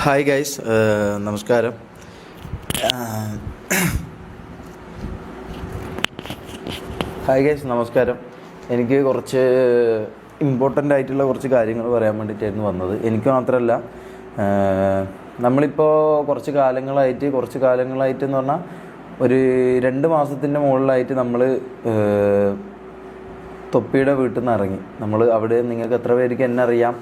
Hi guys, നമസ്കാരം. നമസ്കാരം. എനിക്ക് കുറച്ച് ഇമ്പോർട്ടൻ്റ് ആയിട്ടുള്ള കുറച്ച് കാര്യങ്ങൾ പറയാൻ വേണ്ടിയിട്ടായിരുന്നു വന്നത്. എനിക്ക് മാത്രമല്ല, നമ്മളിപ്പോൾ കുറച്ച് കാലങ്ങളായിട്ട് എന്ന് പറഞ്ഞാൽ ഒരു 2 മാസത്തിൻ്റെ മുകളിലായിട്ട് നമ്മൾ തൊപ്പിയുടെ വീട്ടിൽ നിന്ന് ഇറങ്ങി. നമ്മൾ അവിടെ നിങ്ങൾക്ക് എത്ര പേർക്ക് എന്നെ അറിയാം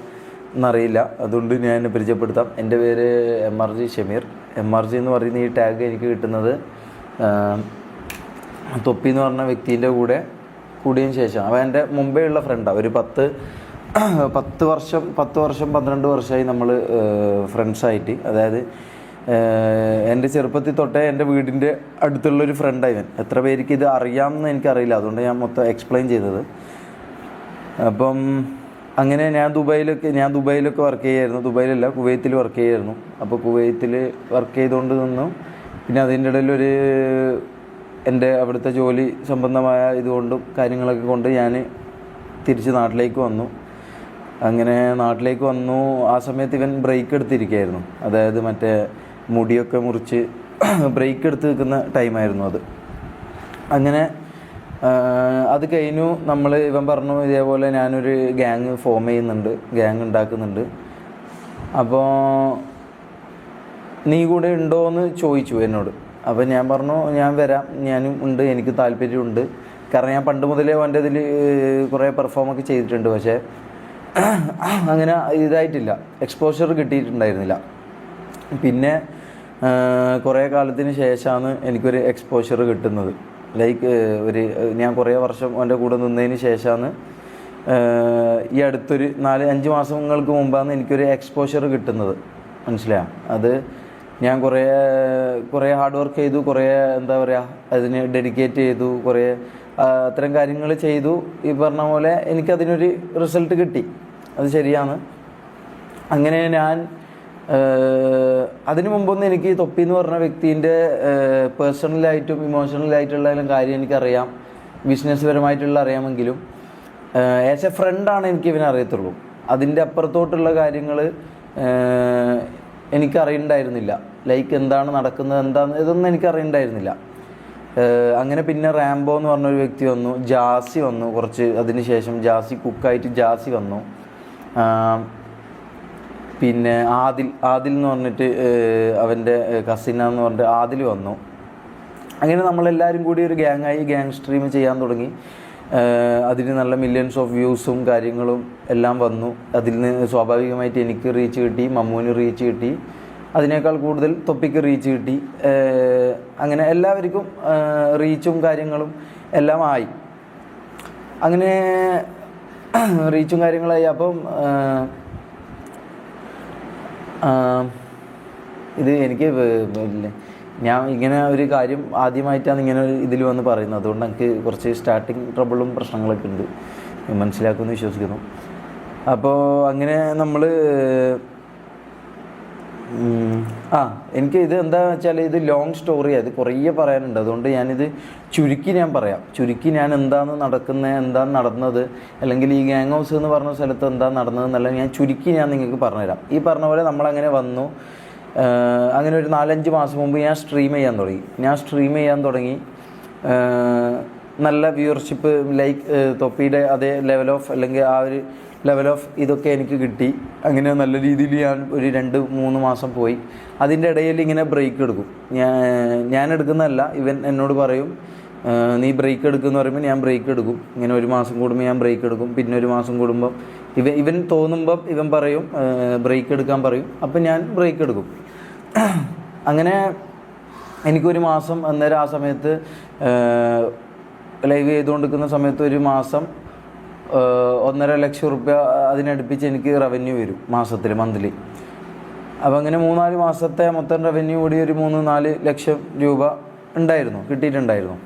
എന്നറിയില്ല, അതുകൊണ്ട് ഞാൻ എന്നെ പരിചയപ്പെടുത്താം. എൻ്റെ പേര് MRG ഷമീർ. MRG എന്ന് പറയുന്ന ഈ ടാഗ് എനിക്ക് കിട്ടുന്നത് തൊപ്പി എന്ന് പറഞ്ഞ വ്യക്തിൻ്റെ കൂടിയതിന് ശേഷം. അവൻ എൻ്റെ മുമ്പേ ഉള്ള ഫ്രണ്ടാണ്. ഒരു 10 വർഷം 12 വർഷമായി നമ്മൾ ഫ്രണ്ട്സായിട്ട്. അതായത് എൻ്റെ ചെറുപ്പത്തിൽ തൊട്ടേ എൻ്റെ വീടിൻ്റെ അടുത്തുള്ളൊരു ഫ്രണ്ടായി ഇവൻ. എത്ര പേർക്ക് ഇത് അറിയാമെന്ന് എനിക്കറിയില്ല, അതുകൊണ്ട് ഞാൻ മൊത്തം എക്സ്പ്ലെയിൻ ചെയ്തത്. അപ്പം അങ്ങനെ ഞാൻ ദുബായിലൊക്കെ വർക്ക് ചെയ്യായിരുന്നു. ദുബായിലല്ല, കുവൈത്തിൽ വർക്ക് ചെയ്യായിരുന്നു. അപ്പോൾ കുവൈത്തിൽ വർക്ക് ചെയ്തുകൊണ്ട് നിന്നു. പിന്നെ അതിൻ്റെ ഇടയിൽ എൻ്റെ അവിടുത്തെ ജോലി സംബന്ധമായ ഇതുകൊണ്ടും കാര്യങ്ങളൊക്കെ കൊണ്ട് ഞാൻ തിരിച്ച് നാട്ടിലേക്ക് വന്നു. അങ്ങനെ നാട്ടിലേക്ക് വന്നു. ആ സമയത്ത് ഇവൻ ബ്രേക്ക് എടുത്തിരിക്കുകയായിരുന്നു. അതായത് മറ്റേ മുടിയൊക്കെ മുറിച്ച് ബ്രേക്ക് എടുത്ത് നിൽക്കുന്ന ടൈമായിരുന്നു അത്. അങ്ങനെ അത് കഴിഞ്ഞു. ഇവൻ പറഞ്ഞു, ഇതേപോലെ ഞാനൊരു ഗ്യാങ് ഫോം ചെയ്യുന്നുണ്ട്, ഗ്യാങ് ഉണ്ടാക്കുന്നുണ്ട്, അപ്പോൾ നീ കൂടെ ഉണ്ടോ എന്ന് ചോദിച്ചു എന്നോട്. അപ്പോൾ ഞാൻ പറഞ്ഞു, ഞാൻ വരാം, ഞാനും ഉണ്ട്, എനിക്ക് താല്പര്യമുണ്ട്. കാരണം ഞാൻ പണ്ട് മുതലേ അവൻ്റെ ഇതിൽ കുറേ പെർഫോമൊക്കെ ചെയ്തിട്ടുണ്ട്. പക്ഷേ അങ്ങനെ ഇതായിട്ടില്ല, എക്സ്പോഷർ കിട്ടിയിട്ടുണ്ടായിരുന്നില്ല. പിന്നെ കുറേ കാലത്തിന് ശേഷമാണ് എനിക്കൊരു എക്സ്പോഷർ കിട്ടുന്നത്. ഞാൻ കുറേ വർഷം അവൻ്റെ കൂടെ നിന്നതിന് ശേഷമാണ് ഈ അടുത്തൊരു 4-5 മാസങ്ങൾക്ക് മുമ്പാണ് എനിക്കൊരു എക്സ്പോഷർ കിട്ടുന്നത്. മനസ്സിലായോ? അത് ഞാൻ കുറേ ഹാർഡ് വർക്ക് ചെയ്തു, കുറേ എന്താ പറയുക, അതിന് ഡെഡിക്കേറ്റ് ചെയ്തു, കുറേ അത്തരം കാര്യങ്ങൾ ചെയ്തു. ഈ പറഞ്ഞ പോലെ എനിക്കതിനൊരു റിസൾട്ട് കിട്ടി, അത് ശരിയാണ്. അങ്ങനെ ഞാൻ അതിനു മുമ്പൊന്നും എനിക്ക് തൊപ്പി എന്ന് പറഞ്ഞ വ്യക്തിൻ്റെ പേഴ്സണലായിട്ടും ഇമോഷണലായിട്ടുള്ള കാര്യം എനിക്കറിയാം, ബിസിനസ് പരമായിട്ടുള്ള അറിയാമെങ്കിലും ആസ് എ ഫ്രണ്ടാണ് എനിക്ക് ഇവനെ അറിയത്തുള്ളൂ. അതിൻ്റെ അപ്പുറത്തോട്ടുള്ള കാര്യങ്ങൾ എനിക്കറിയണ്ടായിരുന്നില്ല. എന്താണ് നടക്കുന്നത്, ഇതൊന്നും എനിക്കറിയണ്ടായിരുന്നില്ല. അങ്ങനെ പിന്നെ റാംബോ എന്ന് പറഞ്ഞൊരു വ്യക്തി വന്നു, ജാസി വന്നു. അതിന് ശേഷം കുക്കായിട്ട് ജാസി വന്നു. പിന്നെ ആദിൽ എന്ന് പറഞ്ഞിട്ട് അവൻ്റെ കസിനാന്ന് പറഞ്ഞിട്ട് ആദിൽ വന്നു. അങ്ങനെ നമ്മളെല്ലാവരും കൂടി ഒരു ഗ്യാങ് സ്ട്രീം ചെയ്യാൻ തുടങ്ങി. അതിന് നല്ല മില്യൺസ് ഓഫ് വ്യൂസും കാര്യങ്ങളും എല്ലാം വന്നു. അതിൽ നിന്ന് സ്വാഭാവികമായിട്ട് എനിക്ക് റീച്ച് കിട്ടി, മമ്മൂന് റീച്ച് കിട്ടി, അതിനേക്കാൾ കൂടുതൽ തൊപ്പിക്ക് റീച്ച് കിട്ടി. അങ്ങനെ എല്ലാവർക്കും റീച്ചും കാര്യങ്ങളും എല്ലാം ആയി. അങ്ങനെ റീച്ചും കാര്യങ്ങളായി. അപ്പം ഇത് എനിക്ക് ഞാൻ ഇങ്ങനെ ഒരു കാര്യം ആദ്യമായിട്ടാണ് ഇങ്ങനെ ഇതിൽ വന്ന് പറയുന്നത്. അതുകൊണ്ട് എനിക്ക് കുറച്ച് സ്റ്റാർട്ടിങ് ട്രബിളും പ്രശ്നങ്ങളൊക്കെ ഉണ്ട്, മനസ്സിലാക്കുമെന്ന് വിശ്വസിക്കുന്നു. അപ്പോൾ അങ്ങനെ നമ്മൾ എനിക്ക് ഇത് എന്താണെന്ന് വെച്ചാൽ ഇത് ലോങ് സ്റ്റോറിയാണ്, ഇത് കുറേ പറയാനുണ്ട്. അതുകൊണ്ട് ഞാനിത് ചുരുക്കി ഞാൻ എന്താണ് നടന്നത്, അല്ലെങ്കിൽ ഈ ഗ്യാങ് ഹൗസ് എന്ന് പറഞ്ഞ സ്ഥലത്ത് എന്താണ് നടന്നതെന്നല്ല ഞാൻ നിങ്ങൾക്ക് പറഞ്ഞുതരാം. ഈ പറഞ്ഞ പോലെ നമ്മളങ്ങനെ വന്നു. അങ്ങനെ ഒരു 4-5 മാസം മുമ്പ് ഞാൻ സ്ട്രീം ചെയ്യാൻ തുടങ്ങി. നല്ല വ്യൂവർഷിപ്പ്, തൊപ്പിയുടെ അതേ അല്ലെങ്കിൽ ആ ഒരു ലെവൽ ഓഫ് ഇതൊക്കെ എനിക്ക് കിട്ടി. അങ്ങനെ നല്ല രീതിയിൽ ഞാൻ ഒരു 2-3 മാസം പോയി. അതിൻ്റെ ഇടയിൽ ഇങ്ങനെ ബ്രേക്ക് എടുക്കും. ഞാൻ എടുക്കുന്നതല്ല, ഇവൻ എന്നോട് പറയും, നീ ബ്രേക്ക് എടുക്കുമെന്ന് പറയുമ്പോൾ ഞാൻ ബ്രേക്ക് എടുക്കും. ഇങ്ങനെ 1 മാസം കൂടുമ്പോൾ ഞാൻ ബ്രേക്ക് എടുക്കും. പിന്നെ 1 മാസം കൂടുമ്പം ഇവൻ തോന്നുമ്പം ഇവൻ പറയും, ബ്രേക്ക് എടുക്കാൻ പറയും. അപ്പം ഞാൻ ബ്രേക്ക് എടുക്കും. അങ്ങനെ എനിക്കൊരു മാസം, അന്നേരം ആ സമയത്ത് ലൈവ് ചെയ്തുകൊണ്ടിരിക്കുന്ന സമയത്ത് ഒരു മാസം 1.5 ലക്ഷം റുപ്യ അതിനടുപ്പിച്ച് എനിക്ക് റവന്യൂ വരും മന്ത്ലി. അപ്പോൾ അങ്ങനെ 3-4 മാസത്തെ മൊത്തം റവന്യൂ കൂടി ഒരു 3-4 ലക്ഷം രൂപ കിട്ടിയിട്ടുണ്ടായിരുന്നു.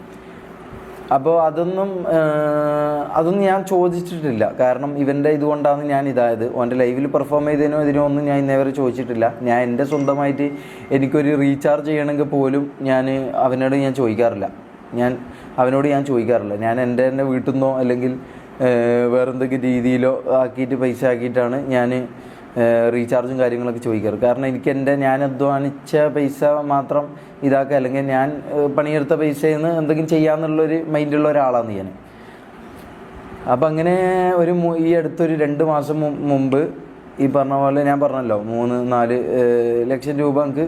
അപ്പോൾ അതൊന്നും ഞാൻ ചോദിച്ചിട്ടില്ല. കാരണം ഇവൻ്റെ ഇതുകൊണ്ടാണ് ഞാൻ ഇതായത്. അവൻ്റെ ലൈവിൽ പെർഫോം ചെയ്തതിനോ ഇതിനോ ഒന്നും ഞാൻ ഇന്നേവരെ ചോദിച്ചിട്ടില്ല. ഞാൻ എൻ്റെ സ്വന്തമായിട്ട് എനിക്കൊരു റീചാർജ് ചെയ്യണമെങ്കിൽ പോലും അവനോട് ഞാൻ ചോദിക്കാറില്ല. ഞാൻ എൻ്റെ വീട്ടിൽ നിന്നോ അല്ലെങ്കിൽ വേറെന്തൊക്കെ രീതിയിലോ പൈസ ആക്കിയിട്ടാണ് ഞാൻ റീചാർജും കാര്യങ്ങളൊക്കെ ചോദിക്കാറ്. കാരണം എനിക്ക് ഞാൻ അധ്വാനിച്ച പൈസ മാത്രം ഇതാക്കുക, അല്ലെങ്കിൽ ഞാൻ പണിയെടുത്ത പൈസയിൽ നിന്ന് എന്തെങ്കിലും ചെയ്യാമെന്നുള്ളൊരു മൈൻഡുള്ള ഒരാളാണ് ഞാൻ. അപ്പം അങ്ങനെ ഈ അടുത്തൊരു 2 മാസം മുമ്പ് ഈ പറഞ്ഞ പോലെ ഞാൻ പറഞ്ഞല്ലോ 3-4 ലക്ഷം രൂപ എനിക്ക്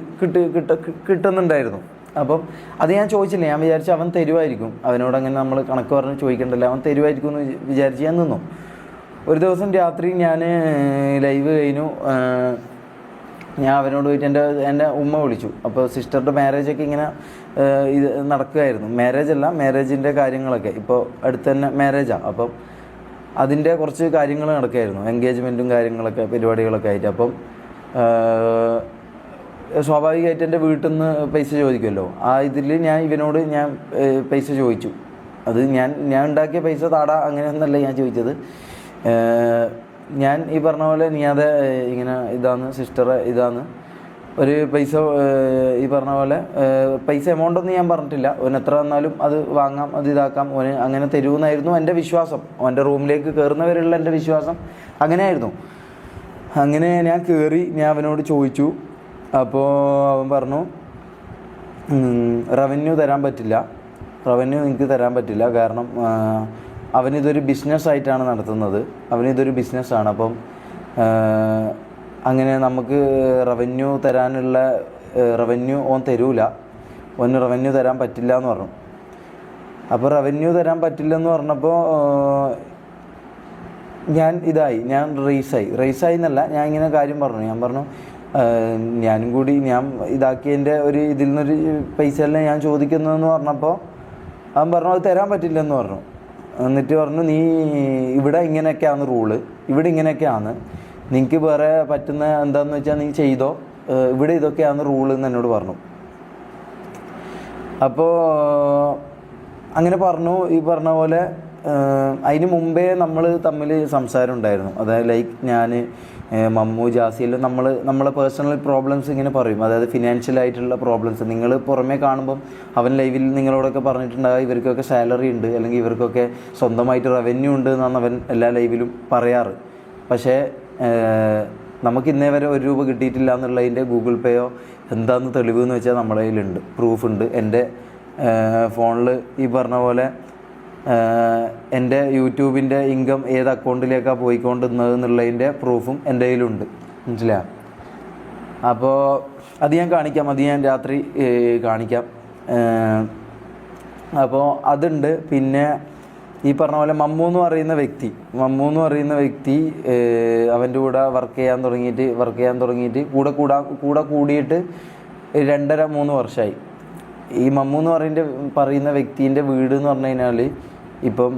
കിട്ടുന്നുണ്ടായിരുന്നു. അപ്പം അത് ഞാൻ ചോദിച്ചില്ല. ഞാൻ വിചാരിച്ചു അവൻ തരുമായിരിക്കും, അവനോട് അങ്ങനെ നമ്മൾ കണക്ക് പറഞ്ഞ് ചോദിക്കണ്ടല്ലോ, അവൻ തരുമായിരിക്കും എന്ന് വിചാരിച്ച് ഞാൻ നിന്നു. ഒരു ദിവസം രാത്രി ഞാൻ ലൈവ് കഴിഞ്ഞു, ഞാൻ അവനോട് പോയിട്ട് എൻ്റെ ഉമ്മ വിളിച്ചു. അപ്പോൾ സിസ്റ്ററുടെ മാരേജൊക്കെ ഇങ്ങനെ ഇത് നടക്കുകയായിരുന്നു. മാരേജിൻ്റെ കാര്യങ്ങളൊക്കെ ഇപ്പോൾ അടുത്ത് തന്നെ മാരേജാണ്. അപ്പം അതിൻ്റെ കുറച്ച് കാര്യങ്ങൾ നടക്കുകയായിരുന്നു, എൻഗേജ്മെൻറ്റും കാര്യങ്ങളൊക്കെ പരിപാടികളൊക്കെ ആയിട്ട്. അപ്പം സ്വാഭാവികമായിട്ട് എൻ്റെ വീട്ടിൽ നിന്ന് പൈസ ചോദിക്കുമല്ലോ. ആ ഇതിൽ ഇവനോട് ഞാൻ പൈസ ചോദിച്ചു. അത് ഞാൻ ഉണ്ടാക്കിയ പൈസ താടാ അങ്ങനെയൊന്നല്ല ഞാൻ ചോദിച്ചത്. ഞാൻ ഈ പറഞ്ഞ പോലെ നീ ഇങ്ങനെ ഇതാന്ന് സിസ്റ്ററെ ഇതാന്ന് ഒരു പൈസ ഈ പറഞ്ഞ പോലെ പൈസ എമൗണ്ടൊന്നും ഞാൻ പറഞ്ഞിട്ടില്ല. ഓൻ എത്ര വന്നാലും അത് വാങ്ങാം, അത് ഇതാക്കാം, ഓന് അങ്ങനെ തരുമെന്നായിരുന്നു എൻ്റെ വിശ്വാസം. അവൻ്റെ റൂമിലേക്ക് കയറുന്നവരുള്ള എൻ്റെ വിശ്വാസം അങ്ങനെയായിരുന്നു. അങ്ങനെ ഞാൻ കയറി, ഞാൻ അവനോട് ചോദിച്ചു. അപ്പോൾ അവൻ പറഞ്ഞു റവന്യൂ നിങ്ങൾക്ക് തരാൻ പറ്റില്ല. കാരണം അവനിതൊരു ബിസിനസ്സായിട്ടാണ് നടത്തുന്നത്, അവനിതൊരു ബിസിനസ്സാണ്. അപ്പം അങ്ങനെ നമുക്ക് റവന്യൂ തരാനുള്ള ഓൻ തരൂല, ഓന് റവന്യൂ തരാൻ പറ്റില്ല എന്ന് പറഞ്ഞു. അപ്പോൾ റവന്യൂ തരാൻ പറ്റില്ലെന്ന് പറഞ്ഞപ്പോൾ ഞാൻ റേസായി എന്നല്ല, ഞാൻ ഇങ്ങനെ കാര്യം പറഞ്ഞു. ഞാൻ പറഞ്ഞു ഞാനും കൂടി ഞാൻ ഇതാക്കിയതിൻ്റെ ഒരു ഇതിൽ നിന്നൊരു പൈസയല്ല ഞാൻ ചോദിക്കുന്നതെന്ന് പറഞ്ഞപ്പോൾ അവൻ പറഞ്ഞു അത് തരാൻ പറ്റില്ലെന്ന് പറഞ്ഞു. എന്നിട്ട് പറഞ്ഞു നീ ഇവിടെ ഇങ്ങനെയൊക്കെയാണ് റൂള്, ഇവിടെ ഇങ്ങനെയൊക്കെയാണ്, നിനക്ക് വേറെ പറ്റുന്ന എന്താണെന്ന് വെച്ചാൽ നീ ചെയ്തോ, ഇവിടെ ഇതൊക്കെയാണ് റൂള് എന്ന് എന്നോട് പറഞ്ഞു. അപ്പോൾ അങ്ങനെ പറഞ്ഞു. ഈ പറഞ്ഞ പോലെ അതിന് മുമ്പേ നമ്മൾ തമ്മിൽ സംസാരം ഉണ്ടായിരുന്നു. അതായത് ലൈക്ക് ഞാൻ മമ്മു ജാസിയെല്ലാം നമ്മളെ പേഴ്സണൽ പ്രോബ്ലംസ് ഇങ്ങനെ പറയും. അതായത് ഫിനാൻഷ്യലായിട്ടുള്ള പ്രോബ്ലംസ് നിങ്ങൾ പുറമേ കാണുമ്പം അവൻ ലൈവിൽ നിങ്ങളോടൊക്കെ പറഞ്ഞിട്ടുണ്ടാകും ഇവർക്കൊക്കെ സാലറി ഉണ്ട്, അല്ലെങ്കിൽ ഇവർക്കൊക്കെ സ്വന്തമായിട്ട് റവന്യൂ ഉണ്ട് എന്നാണ് അവൻ എല്ലാ ലൈവിലും പറയാറ്. പക്ഷേ നമുക്ക് ഇന്നേ വരെ 1 രൂപ കിട്ടിയിട്ടില്ല എന്നുള്ളതിൻ്റെ ഗൂഗിൾ പേയോ എന്താണെന്ന് തെളിവ് എന്ന് വെച്ചാൽ നമ്മുടെ കയ്യിലുണ്ട്, പ്രൂഫുണ്ട്. എൻ്റെ ഫോണിൽ ഈ പറഞ്ഞ പോലെ എൻ്റെ യൂട്യൂബിൻ്റെ ഇൻകം ഏത് അക്കൗണ്ടിലേക്കാണ് പോയിക്കൊണ്ടിരുന്നത് എന്നുള്ളതിൻ്റെ പ്രൂഫും എൻ്റെ കയ്യിലുണ്ട്, മനസ്സിലായോ? അപ്പോൾ അത് ഞാൻ കാണിക്കാം, അത് ഞാൻ രാത്രി കാണിക്കാം. അപ്പോൾ അതുണ്ട്. പിന്നെ ഈ പറഞ്ഞ പോലെ മമ്മു എന്ന് പറയുന്ന വ്യക്തി അവൻ്റെ കൂടെ വർക്ക് ചെയ്യാൻ തുടങ്ങിയിട്ട് കൂടെ കൂടിയിട്ട് 2.5-3 വർഷമായി. ഈ മമ്മു എന്ന് പറയുന്ന വ്യക്തിൻ്റെ വീട് എന്ന് പറഞ്ഞു കഴിഞ്ഞാൽ ഇപ്പം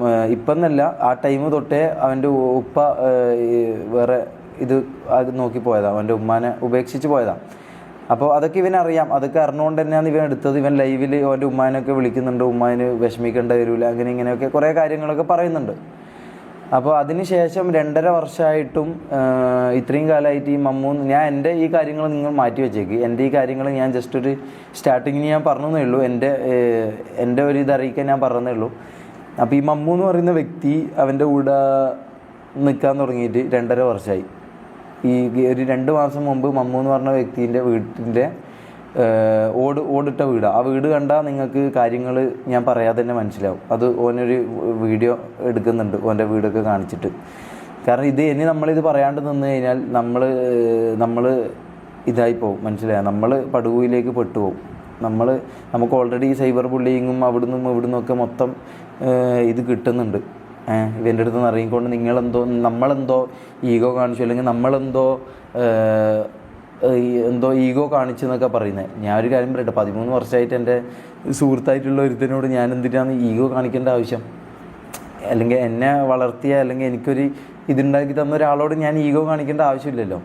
എന്നല്ല, ആ ടൈം തൊട്ടേ അവൻ്റെ ഉപ്പ വേറെ ഇത് നോക്കി പോയതാണ്, അവൻ്റെ ഉമ്മാനെ ഉപേക്ഷിച്ച് പോയതാണ്. അപ്പോൾ അതൊക്കെ ഇവനറിയാം. അതൊക്കെ അറിഞ്ഞുകൊണ്ട് തന്നെയാണ് ഇവൻ എടുത്തത്. ഇവൻ ലൈവിൽ അവൻ്റെ ഉമ്മാനൊക്കെ വിളിക്കുന്നുണ്ട്, ഉമ്മാന് വിഷമിക്കേണ്ട വരില്ല, അങ്ങനെ ഇങ്ങനെയൊക്കെ കുറേ കാര്യങ്ങളൊക്കെ പറയുന്നുണ്ട്. അപ്പോൾ അതിന് ശേഷം 2.5 വർഷമായിട്ടും ഇത്രയും കാലമായിട്ട് ഈ മമ്മൂ ഞാൻ എൻ്റെ ഈ കാര്യങ്ങൾ നിങ്ങൾ മാറ്റി വെച്ചേക്ക്. എൻ്റെ ഈ കാര്യങ്ങൾ ഞാൻ ജസ്റ്റ് ഒരു സ്റ്റാർട്ടിങ്ങിന് ഞാൻ പറഞ്ഞതേ ഉള്ളൂ, എൻ്റെ ഒരു ഇതറിയിക്കാൻ ഞാൻ പറഞ്ഞതേ ഉള്ളൂ. അപ്പോൾ ഈ മമ്മൂ എന്ന് പറയുന്ന വ്യക്തി അവൻ്റെ കൂടെ നിൽക്കാൻ തുടങ്ങിയിട്ട് 2.5 വർഷമായി. ഈ ഒരു 2 മാസം മുമ്പ് മമ്മൂ എന്ന് പറഞ്ഞ വ്യക്തിൻ്റെ വീട്ടിൻ്റെ ഓടിട്ട വീടാണ്. ആ വീട് കണ്ടാൽ നിങ്ങൾക്ക് കാര്യങ്ങൾ ഞാൻ പറയാതെ തന്നെ മനസ്സിലാവും. അത് ഓനൊരു വീഡിയോ എടുക്കുന്നുണ്ട് ഓൻ്റെ വീടൊക്കെ കാണിച്ചിട്ട്. കാരണം ഇനി നമ്മളിത് പറയാണ്ട് നിന്ന് കഴിഞ്ഞാൽ നമ്മൾ ഇതായി പോകും, മനസ്സിലായോ? നമ്മൾ പടുകുയിലേക്ക് പെട്ടുപോകും. നമുക്ക് ഓൾറെഡി സൈബർ ബുള്ളിങ്ങും ഇവിടുന്നൊക്കെ മൊത്തം ഇത് കിട്ടുന്നുണ്ട്. ഇവൻ്റെ അടുത്ത് നിന്ന് ഇറങ്ങിക്കൊണ്ട് നമ്മളെന്തോ ഈഗോ കാണിച്ചു, അല്ലെങ്കിൽ എന്തോ ഈഗോ കാണിച്ചു എന്നൊക്കെ പറയുന്നത്. ഞാനൊരു കാര്യം പറയട്ടെ, 13 വർഷമായിട്ട് എൻ്റെ സുഹൃത്തായിട്ടുള്ള ഒരുത്തനോട് ഞാൻ എന്തിനാണ് ഈഗോ കാണിക്കേണ്ട ആവശ്യം? അല്ലെങ്കിൽ എന്നെ വളർത്തിയ, അല്ലെങ്കിൽ എനിക്കൊരു ഇതുണ്ടാക്കി തന്ന ഒരാളോട് ഞാൻ ഈഗോ കാണിക്കേണ്ട ആവശ്യമില്ലല്ലോ.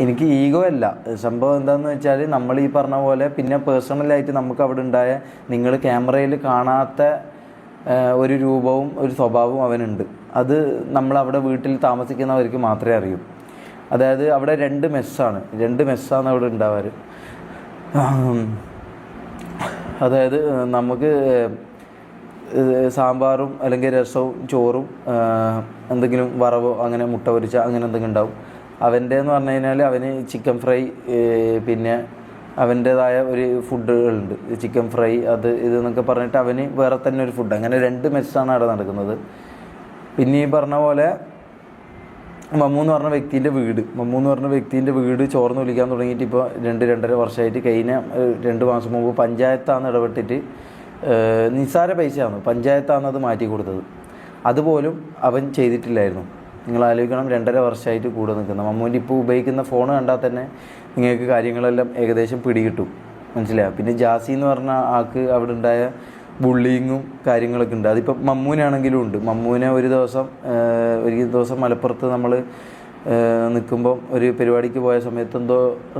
എനിക്ക് ഈഗോ അല്ല സംഭവം. എന്താണെന്ന് വെച്ചാൽ നമ്മൾ ഈ പറഞ്ഞ പോലെ പിന്നെ പേഴ്സണലായിട്ട് നമുക്ക് അവിടെ ഉണ്ടായ നിങ്ങൾ ക്യാമറയിൽ കാണാത്ത ഒരു രൂപവും ഒരു സ്വഭാവവും അവനുണ്ട്. അത് നമ്മളവിടെ വീട്ടിൽ താമസിക്കുന്നവർക്ക് മാത്രമേ അറിയൂ. അതായത് അവിടെ 2 മെസ്സാണ് അവിടെ ഉണ്ടാവാറ്. അതായത് നമുക്ക് സാമ്പാറും അല്ലെങ്കിൽ രസവും ചോറും എന്തെങ്കിലും വറവോ അങ്ങനെ മുട്ട പൊരിച്ച അങ്ങനെ എന്തെങ്കിലും ഉണ്ടാവും. അവൻ്റെ എന്ന് പറഞ്ഞു കഴിഞ്ഞാൽ അവന് ചിക്കൻ ഫ്രൈ, പിന്നെ അവൻ്റേതായ ഒരു ഫുഡുകളുണ്ട്, ചിക്കൻ ഫ്രൈ അത് ഇതെന്നൊക്കെ പറഞ്ഞിട്ട് അവന് വേറെ തന്നെ ഒരു ഫുഡ്. അങ്ങനെ 2 മെസ്സാണ് അവിടെ നടക്കുന്നത്. പിന്നെ ഈ പറഞ്ഞ പോലെ മമ്മൂ എന്ന് പറഞ്ഞ വ്യക്തിൻ്റെ വീട് ചോർന്ന് വിളിക്കാൻ തുടങ്ങിയിട്ട് ഇപ്പോൾ 2-2.5 വർഷമായിട്ട്. കഴിഞ്ഞ 2 മാസം മുമ്പ് പഞ്ചായത്താണ് ഇടപെട്ടിട്ട്, നിസ്സാര പൈസയാണ്, പഞ്ചായത്താണ് അത് മാറ്റി കൊടുത്തത്. അതുപോലും അവൻ ചെയ്തിട്ടില്ലായിരുന്നു. നിങ്ങൾ ആലോചിക്കണം, 2.5 വർഷമായിട്ട് കൂടെ നിൽക്കുന്ന മമ്മൂൻ്റെ ഇപ്പോൾ ഉപയോഗിക്കുന്ന ഫോൺ കണ്ടാൽ തന്നെ നിങ്ങൾക്ക് കാര്യങ്ങളെല്ലാം ഏകദേശം പിടികിട്ടും, മനസ്സിലായോ? പിന്നെ ജാസി എന്ന് പറഞ്ഞ ആൾക്ക് അവിടെ ഉണ്ടായ ബുള്ളിങ്ങും കാര്യങ്ങളൊക്കെ ഉണ്ട്. അതിപ്പോൾ മമ്മൂനാണെങ്കിലും ഉണ്ട്. മമ്മൂനെ ഒരു ദിവസം മലപ്പുറത്ത് നമ്മൾ നിൽക്കുമ്പോൾ ഒരു പരിപാടിക്ക് പോയ സമയത്ത്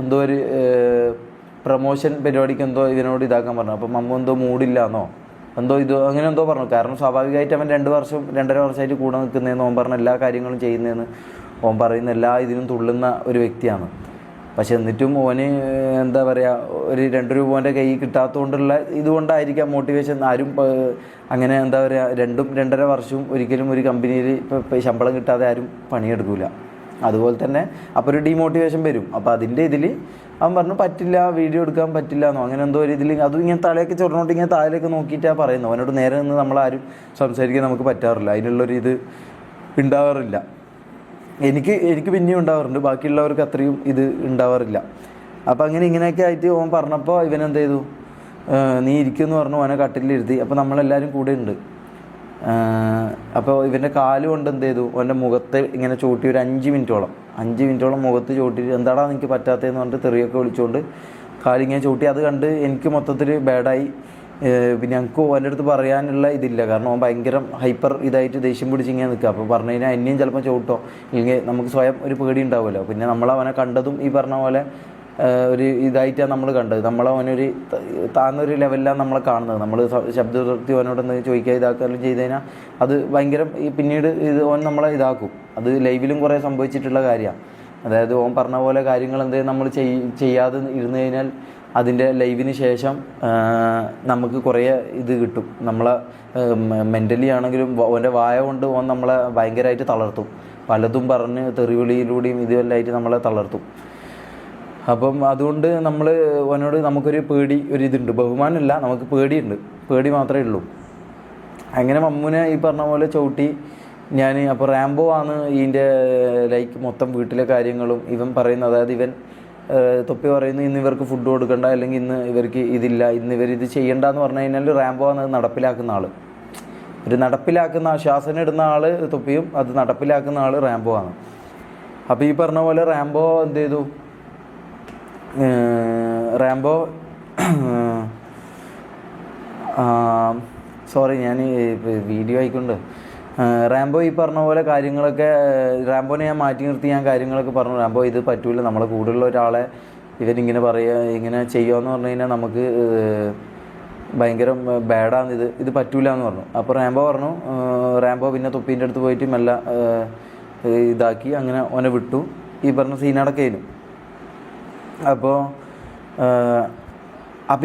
എന്തോ ഒരു പ്രമോഷൻ പരിപാടിക്ക് ഇതിനോട് ഇതാക്കാൻ പറഞ്ഞു. അപ്പോൾ മമ്മൂ എന്തോ മൂടില്ലാന്നോ അങ്ങനെ എന്തോ പറഞ്ഞു. കാരണം സ്വാഭാവികമായിട്ട് അവൻ 2-2.5 വർഷമായിട്ട് കൂടെ നിൽക്കുന്നതെന്ന് ഓൻ പറഞ്ഞ എല്ലാ കാര്യങ്ങളും ചെയ്യുന്നതെന്ന് ഓൻ പറയുന്ന എല്ലാ ഇതിനും തുള്ളുന്ന ഒരു വ്യക്തിയാണ്. പക്ഷെ എന്നിട്ടും ഓന് എന്താ പറയുക, ഒരു 2 രൂപ ഓൻ്റെ കൈ കിട്ടാത്തതുകൊണ്ടുള്ള ഇതുകൊണ്ടായിരിക്കാം മോട്ടിവേഷൻ. ആരും അങ്ങനെ എന്താ പറയുക, 2-2.5 വർഷവും ഒരിക്കലും ഒരു കമ്പനിയിൽ ഇപ്പോൾ ശമ്പളം കിട്ടാതെ ആരും പണിയെടുക്കില്ല. അതുപോലെ തന്നെ അപ്പോൾ ഒരു ഡീമോട്ടിവേഷൻ വരും. അപ്പോൾ അതിൻ്റെ ഇതിൽ അവൻ പറഞ്ഞു പറ്റില്ല, വീഡിയോ എടുക്കാൻ പറ്റില്ല എന്നോ അങ്ങനെ എന്തോ ഒരു ഇതിൽ അതും ഇങ്ങനെ തലയൊക്കെ ചൊറിഞ്ഞോട്ട് ഇങ്ങനെ താഴേക്ക് നോക്കിയിട്ടാണ് പറയുന്നത്. അവനോട് നേരെ നിന്ന് നമ്മളാരും സംസാരിക്കാൻ നമുക്ക് പറ്റാറില്ല, അതിനുള്ളൊരു ഇത് ഉണ്ടാവാറില്ല. എനിക്ക് പിന്നെയും ഉണ്ടാവാറുണ്ട്, ബാക്കിയുള്ളവർക്ക് അത്രയും ഇത് ഉണ്ടാവാറില്ല. അപ്പോൾ ഇങ്ങനെയൊക്കെ ആയിട്ട് ഓൻ പറഞ്ഞപ്പോൾ ഇവനെന്ത് ചെയ്തു, നീ ഇരിക്കുമെന്ന് പറഞ്ഞു ഓനെ കട്ടിലിരുത്തി. അപ്പോൾ നമ്മളെല്ലാവരും കൂടെ ഉണ്ട്. അപ്പോൾ ഇവൻ്റെ കാലുകൊണ്ട് എന്ത് ചെയ്തു, ഓൻ്റെ മുഖത്ത് ഇങ്ങനെ ചൂട്ടി ഒരു 5 മിനിറ്റോളം മുഖത്ത് ചൂട്ടിയിട്ട് എന്താടാ എനിക്ക് പറ്റാത്തതെന്ന് പറഞ്ഞിട്ട് തെറിയൊക്കെ വിളിച്ചുകൊണ്ട് കാലിങ്ങനെ ചൂട്ടി. അത് കണ്ട് എനിക്ക് മൊത്തത്തിൽ ബാഡായി. പിന്നെ ഞങ്ങൾക്ക് ഓൻ്റെ അടുത്ത് പറയാനുള്ള ഇതില്ല, കാരണം ഓൻ ഭയങ്കര ഹൈപ്പർ ഇതായിട്ട് ദേഷ്യം പിടിച്ച് ഇങ്ങനെ നിൽക്കുക. അപ്പോൾ പറഞ്ഞു കഴിഞ്ഞാൽ എന്നെയും ചിലപ്പോൾ ചവിട്ടോ, ഇല്ലെങ്കിൽ നമുക്ക് സ്വയം ഒരു പേടി ഉണ്ടാവുമല്ലോ. പിന്നെ നമ്മളവനെ കണ്ടതും ഈ പറഞ്ഞ പോലെ ഒരു ഇതായിട്ടാണ് നമ്മൾ കണ്ടത്. നമ്മളവനൊരു താഴ്ന്നൊരു ലെവലിലാണ് നമ്മളെ കാണുന്നത്. നമ്മൾ ശബ്ദവൃത്തി അവനോടൊന്ന് ചോദിക്കുക ഇതാക്കാനും ചെയ്ത് കഴിഞ്ഞാൽ അത് ഭയങ്കര പിന്നീട് ഓൻ നമ്മളെ ഇതാക്കും. അത് ലൈവിലും കുറേ സംഭവിച്ചിട്ടുള്ള കാര്യമാണ്. അതായത് ഓൻ പറഞ്ഞ പോലെ കാര്യങ്ങൾ എന്തെങ്കിലും നമ്മൾ ചെയ്യാതെ ഇരുന്ന് കഴിഞ്ഞാൽ അതിൻ്റെ ലൈവിന് ശേഷം നമുക്ക് കുറേ ഇത് കിട്ടും. നമ്മളെ മെൻ്റലി ആണെങ്കിലും ഓൻ്റെ വായ കൊണ്ട് ഓൻ നമ്മളെ ഭയങ്കരമായിട്ട് തളർത്തും. പലതും പറഞ്ഞ് തെറിവിളിയിലൂടെയും ഇതുമെല്ലാമായിട്ട് നമ്മളെ തളർത്തും. അപ്പം അതുകൊണ്ട് ഓനോട് നമുക്കൊരു ഒരിതുണ്ട്, ബഹുമാനമില്ല, നമുക്ക് പേടിയുണ്ട്, പേടി മാത്രമേ ഉള്ളൂ. അങ്ങനെ മമ്മൂനെ ഈ പറഞ്ഞ പോലെ ചവിട്ടി ഞാൻ. അപ്പോൾ റാംബോ ആണ് ഇതിൻ്റെ മൊത്തം വീട്ടിലെ കാര്യങ്ങളും ഇവൻ പറയുന്നത്. അതായത് ഇവൻ തൊപ്പി പറയുന്നു ഇന്ന് ഇവർക്ക് ഫുഡ് കൊടുക്കണ്ട, അല്ലെങ്കിൽ ഇന്ന് ഇവർക്ക് ഇതില്ല, ഇന്ന് ഇവരിത് ചെയ്യണ്ട എന്ന് പറഞ്ഞു കഴിഞ്ഞാൽ റാംബോ ആണ് നടപ്പിലാക്കുന്ന ആൾ. നടപ്പിലാക്കുന്ന ശാസന ഇടുന്ന ആൾ തൊപ്പിയും അത് നടപ്പിലാക്കുന്ന ആൾ റാംബോ ആണ്. അപ്പോൾ ഈ പറഞ്ഞ പോലെ റാംബോ എന്ത് ചെയ്തു, സോറി ഞാൻ വീഡിയോ ആയിക്കൊണ്ട് റാംബോ ഈ പറഞ്ഞ പോലെ കാര്യങ്ങളൊക്കെ റാംബോനെ ഞാൻ മാറ്റി നിർത്തി കാര്യങ്ങളൊക്കെ പറഞ്ഞു. റാംബോ ഇത് പറ്റൂല, നമ്മളെ കൂടെയുള്ള ഒരാളെ ഇവനിങ്ങനെ ഇങ്ങനെ ചെയ്യുമെന്ന് പറഞ്ഞു കഴിഞ്ഞാൽ നമുക്ക് ഭയങ്കര ബാഡാണ്, ഇത് പറ്റൂല എന്ന് പറഞ്ഞു. അപ്പോൾ റാംബോ പിന്നെ തൊപ്പീൻ്റെ അടുത്ത് പോയിട്ട് മെല്ലെ ഇതാക്കി അങ്ങനെ ഓനെ വിട്ടു. ഈ പറഞ്ഞ സീനടക്കേനും. അപ്പോൾ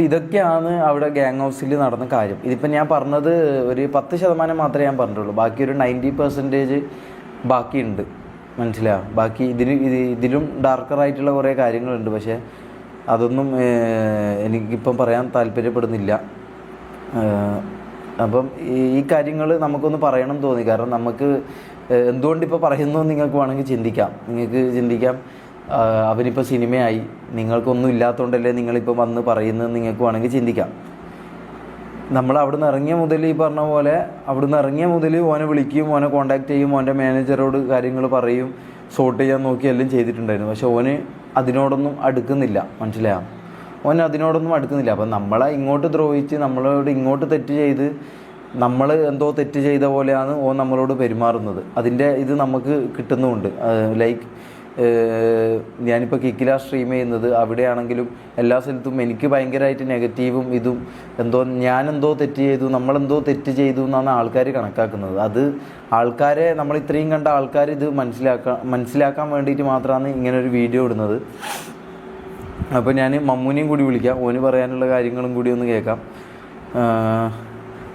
ഇതൊക്കെയാണ് അവിടെ ഗ്യാങ് ഹൗസിൽ നടന്ന കാര്യം. ഇതിപ്പോൾ ഞാൻ പറഞ്ഞത് ഒരു 10% മാത്രമേ ഞാൻ പറഞ്ഞിട്ടുള്ളൂ. ബാക്കി ഒരു 90% ബാക്കിയുണ്ട്, മനസ്സിലായോ? ബാക്കി ഇതിലും ഡാർക്കറായിട്ടുള്ള കുറേ കാര്യങ്ങളുണ്ട്. പക്ഷേ അതൊന്നും എനിക്കിപ്പം പറയാൻ താല്പര്യപ്പെടുന്നില്ല. അപ്പം ഈ കാര്യങ്ങൾ നമുക്കൊന്ന് പറയണം തോന്നി. കാരണം നമുക്ക് എന്തുകൊണ്ടിപ്പോൾ പറയുന്നു നിങ്ങൾക്ക് വേണമെങ്കിൽ ചിന്തിക്കാം. അവനിപ്പോൾ സിനിമയായി, നിങ്ങൾക്കൊന്നും ഇല്ലാത്തതുകൊണ്ടല്ലേ നിങ്ങളിപ്പോൾ വന്ന് പറയുന്നത് നിങ്ങൾക്ക് വേണമെങ്കിൽ ചിന്തിക്കാം. നമ്മൾ അവിടുന്ന് ഇറങ്ങിയ മുതൽ ഈ പറഞ്ഞ പോലെ ഓനെ വിളിക്കും, ഓനെ കോൺടാക്ട് ചെയ്യും, ഓൻ്റെ മാനേജറോട് കാര്യങ്ങൾ പറയും, സോർട്ട് ചെയ്യാൻ നോക്കി എല്ലാം ചെയ്തിട്ടുണ്ടായിരുന്നു. പക്ഷെ ഓന് അതിനോടൊന്നും അടുക്കുന്നില്ല, മനസ്സിലായോ? അപ്പം നമ്മളെ ഇങ്ങോട്ട് ദ്രോഹിച്ച് നമ്മളോട് ഇങ്ങോട്ട് തെറ്റ് ചെയ്ത് നമ്മൾ എന്തോ തെറ്റ് ചെയ്ത പോലെയാണ് ഓൻ നമ്മളോട് പെരുമാറുന്നത്. അതിൻ്റെ ഇത് നമുക്ക് കിട്ടുന്നുമുണ്ട്. ഞാനിപ്പോൾ കിക്കില സ്ട്രീം ചെയ്യുന്നത്, അവിടെയാണെങ്കിലും എല്ലാ സ്ഥലത്തും എനിക്ക് ഭയങ്കരമായിട്ട് നെഗറ്റീവും ഇതും ഞാനെന്തോ തെറ്റ് ചെയ്തു, നമ്മളെന്തോ തെറ്റ് ചെയ്തു എന്നാണ് ആൾക്കാർ കണക്കാക്കുന്നത്. അത് ആൾക്കാരെ നമ്മൾ ഇത്രയും കണ്ട ആൾക്കാർ ഇത് മനസ്സിലാക്കാൻ വേണ്ടിയിട്ട് മാത്രമാണ് ഇങ്ങനൊരു വീഡിയോ ഇടുന്നത്. അപ്പോൾ ഞാൻ മമ്മൂനെയും കൂടി വിളിക്കാം, ഓന് പറയാനുള്ള കാര്യങ്ങളും കൂടി ഒന്ന് കേൾക്കാം.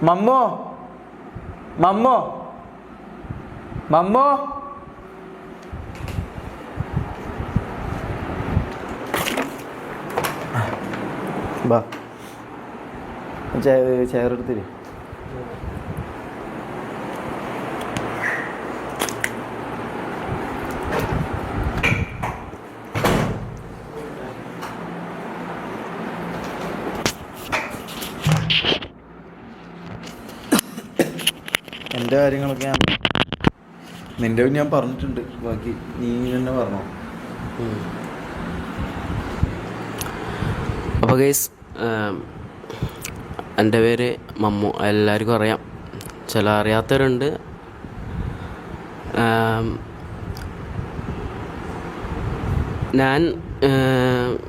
മമ്മോ ബാ ചെയറെടുത്തില്ലേ. എൻ്റെ കാര്യങ്ങളൊക്കെ നിൻ്റെ ഞാൻ പറഞ്ഞിട്ടുണ്ട്, ബാക്കി നീ തന്നെ പറഞ്ഞോ. അപ്പോൾ ഗൈസ്, എൻ്റെ പേര് മമ്മു, എല്ലാവർക്കും അറിയാം, ചില അറിയാത്തവരുണ്ട്. ഞാൻ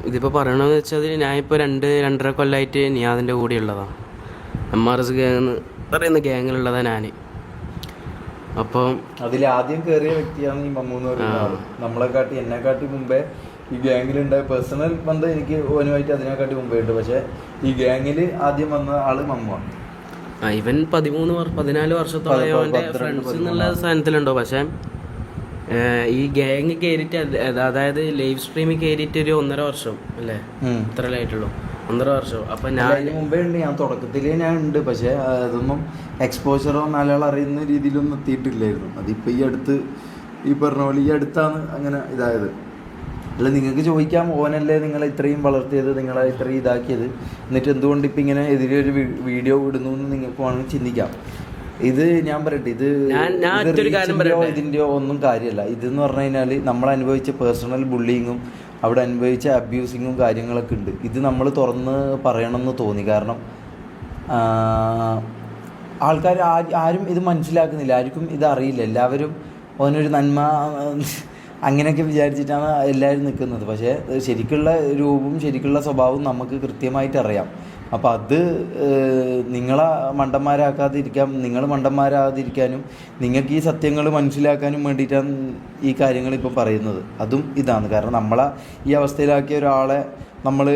ഇതിപ്പോൾ പറയണമെന്ന് വെച്ചാൽ ഞാനിപ്പോൾ 2-2.5 കൊല്ലമായിട്ട് നിയാദിൻ്റെ കൂടെ ഉള്ളതാണ്. MRS ഗ്യാങ് എന്ന് പറയുന്ന ഗ്യാങ്ങിലുള്ളതാണ് ഞാൻ. അപ്പം അതിൽ ആദ്യം കയറിയ വ്യക്തിയാണ് ഈ മമ്മു എന്ന് പറയുന്നത്. നമ്മളെക്കാട്ടി എന്നെക്കാട്ടി മുമ്പേ ഈ ഗ്യാങ്ങിലുണ്ടായ പേഴ്സണൽ ബന്ധം എനിക്ക് ഓനുമായിട്ട് അതിനെക്കാട്ടി മുമ്പേ ഉണ്ട്. പക്ഷേ ഈ ഗ്യാങ്ങിൽ ആദ്യം വന്ന ആള് മമ്മുവാണ്. ഇവൻ 13-14 വർഷത്തോളം അവൻ്റെ ഫ്രണ്ട്സ് എന്നുള്ള സ്ഥാനത്തിലുണ്ടോ. പക്ഷേ ഈ ഗ്യാങ് കയറിയിട്ട്, അതായത് ലൈവ് സ്ട്രീമിൽ കയറിയിട്ട് ഒരു 1.5 വർഷം അല്ലേ, ഇത്രയല്ലേ ആയിട്ടുള്ളൂ, 1.5 വർഷം. അപ്പം ഞാൻ അതിന് മുമ്പേ ഉണ്ട്, ഞാൻ തുടക്കത്തിലേ ഞാൻ ഉണ്ട്. പക്ഷേ അതൊന്നും എക്സ്പോഷറോ നാലാൾ അറിയുന്ന രീതിയിലൊന്നും എത്തിയിട്ടില്ലായിരുന്നു. അതിപ്പോൾ ഈ പറഞ്ഞ പോലെ ഈ അടുത്താണ് അങ്ങനെ ഇതായത്. അല്ല, നിങ്ങൾക്ക് ചോദിക്കാം, ഓനല്ലേ നിങ്ങളെ ഇത്രയും വളർത്തിയത്, നിങ്ങളെ ഇത്രയും ഇതാക്കിയത്, എന്നിട്ട് എന്തുകൊണ്ട് ഇപ്പം ഇങ്ങനെ എതിരെ ഒരു വീഡിയോ ഇടുന്നു എന്ന് നിങ്ങൾക്ക് വേണമെങ്കിൽ ചിന്തിക്കാം. ഇത് ഞാൻ പറയട്ടെ, ഇതിൻ്റെ ഒന്നും കാര്യമല്ല. ഇതെന്ന് പറഞ്ഞു കഴിഞ്ഞാൽ നമ്മൾ അനുഭവിച്ച പേഴ്സണൽ ബുള്ളിങ്ങും അവിടെ അനുഭവിച്ച അബ്യൂസിങ്ങും കാര്യങ്ങളൊക്കെ ഉണ്ട്. ഇത് നമ്മൾ തുറന്ന് പറയണമെന്ന് തോന്നി. കാരണം ആൾക്കാർ ആരും ഇത് മനസ്സിലാക്കുന്നില്ല, ആർക്കും ഇതറിയില്ല. എല്ലാവരും ഓനൊരു നന്മ അങ്ങനെയൊക്കെ വിചാരിച്ചിട്ടാണ് എല്ലാവരും നിൽക്കുന്നത്. പക്ഷേ ശരിക്കുള്ള രൂപവും ശരിക്കുള്ള സ്വഭാവവും നമുക്ക് കൃത്യമായിട്ട് അറിയാം. അപ്പോൾ അത് നിങ്ങളെ നിങ്ങൾ മണ്ടന്മാരാകാതിരിക്കാനും നിങ്ങൾക്ക് ഈ സത്യങ്ങൾ മനസ്സിലാക്കാനും വേണ്ടിയിട്ടാണ് ഈ കാര്യങ്ങൾ ഇപ്പം പറയുന്നത്. അതും ഇതാണ്. കാരണം നമ്മളെ ഈ അവസ്ഥയിലാക്കിയ ഒരാളെ നമ്മൾ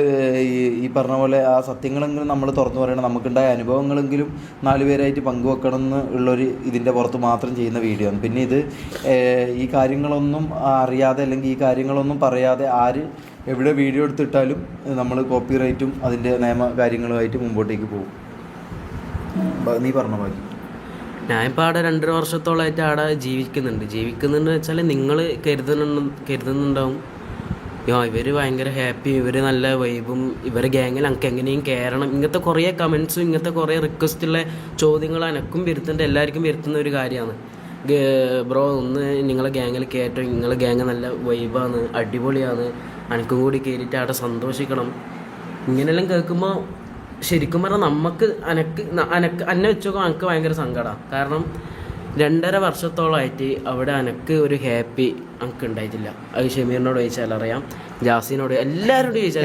ഈ പറഞ്ഞ പോലെ ആ സത്യങ്ങളെങ്കിലും നമ്മൾ തുറന്നു പറയണം. നമുക്കുണ്ടായ അനുഭവങ്ങളെങ്കിലും 4 പേരായിട്ട് പങ്കുവെക്കണം എന്ന് ഉള്ളൊരു ഇതിൻ്റെ പുറത്ത് മാത്രം ചെയ്യുന്ന വീഡിയോ ആണ്. പിന്നെ ഇത് ഈ കാര്യങ്ങളൊന്നും അറിയാതെ അല്ലെങ്കിൽ ഈ കാര്യങ്ങളൊന്നും പറയാതെ എവിടെ വീഡിയോ എടുത്തിട്ടാലും നമ്മൾ കോപ്പിറൈറ്റും അതിൻ്റെ നിയമ കാര്യങ്ങളുമായിട്ട് മുമ്പോട്ടേക്ക് പോകും. നീ പറഞ്ഞ മതി. ഞാനിപ്പോൾ അവിടെ 2.5 വർഷത്തോളമായിട്ട് അവിടെ ജീവിക്കുന്നുണ്ട് വെച്ചാൽ നിങ്ങൾ കരുതുന്നുണ്ടാവും, ഇവർ ഭയങ്കര ഹാപ്പി, ഇവർ നല്ല വൈബും, ഇവരെ ഗ്യാങ്ങിൽ എനിക്ക് എങ്ങനെയും കയറണം, ഇങ്ങനത്തെ കുറേ കമൻസും ഇങ്ങനത്തെ കുറേ റിക്വസ്റ്റുള്ള ചോദ്യങ്ങൾ എനക്കും വരുത്തുന്നുണ്ട്, എല്ലാവർക്കും വരുത്തുന്ന ഒരു കാര്യമാണ്. ബ്രോ ഒന്ന് നിങ്ങളെ ഗ്യാങ്ങിൽ കയറ്റോ, നിങ്ങളെ ഗ്യാങ് നല്ല വൈബാണ്, അടിപൊളിയാണ്, എനിക്കും കൂടി കയറിയിട്ട് അവിടെ സന്തോഷിക്കണം. ഇങ്ങനെയെല്ലാം കേൾക്കുമ്പോൾ ശരിക്കും പറഞ്ഞാൽ നമുക്ക് എന്നെ വെച്ചോക്കാം എനിക്ക് ഭയങ്കര സങ്കടമാണ്. കാരണം 2.5 വർഷത്തോളമായിട്ട് അവിടെ എനിക്ക് ഒരു ഹാപ്പി എനിക്ക് ഉണ്ടായിട്ടില്ല. അത് ഷമീറിനോട് ചോദിച്ചാൽ അറിയാം, ജാസിനോട്, എല്ലാവരോടും ചോദിച്ചാൽ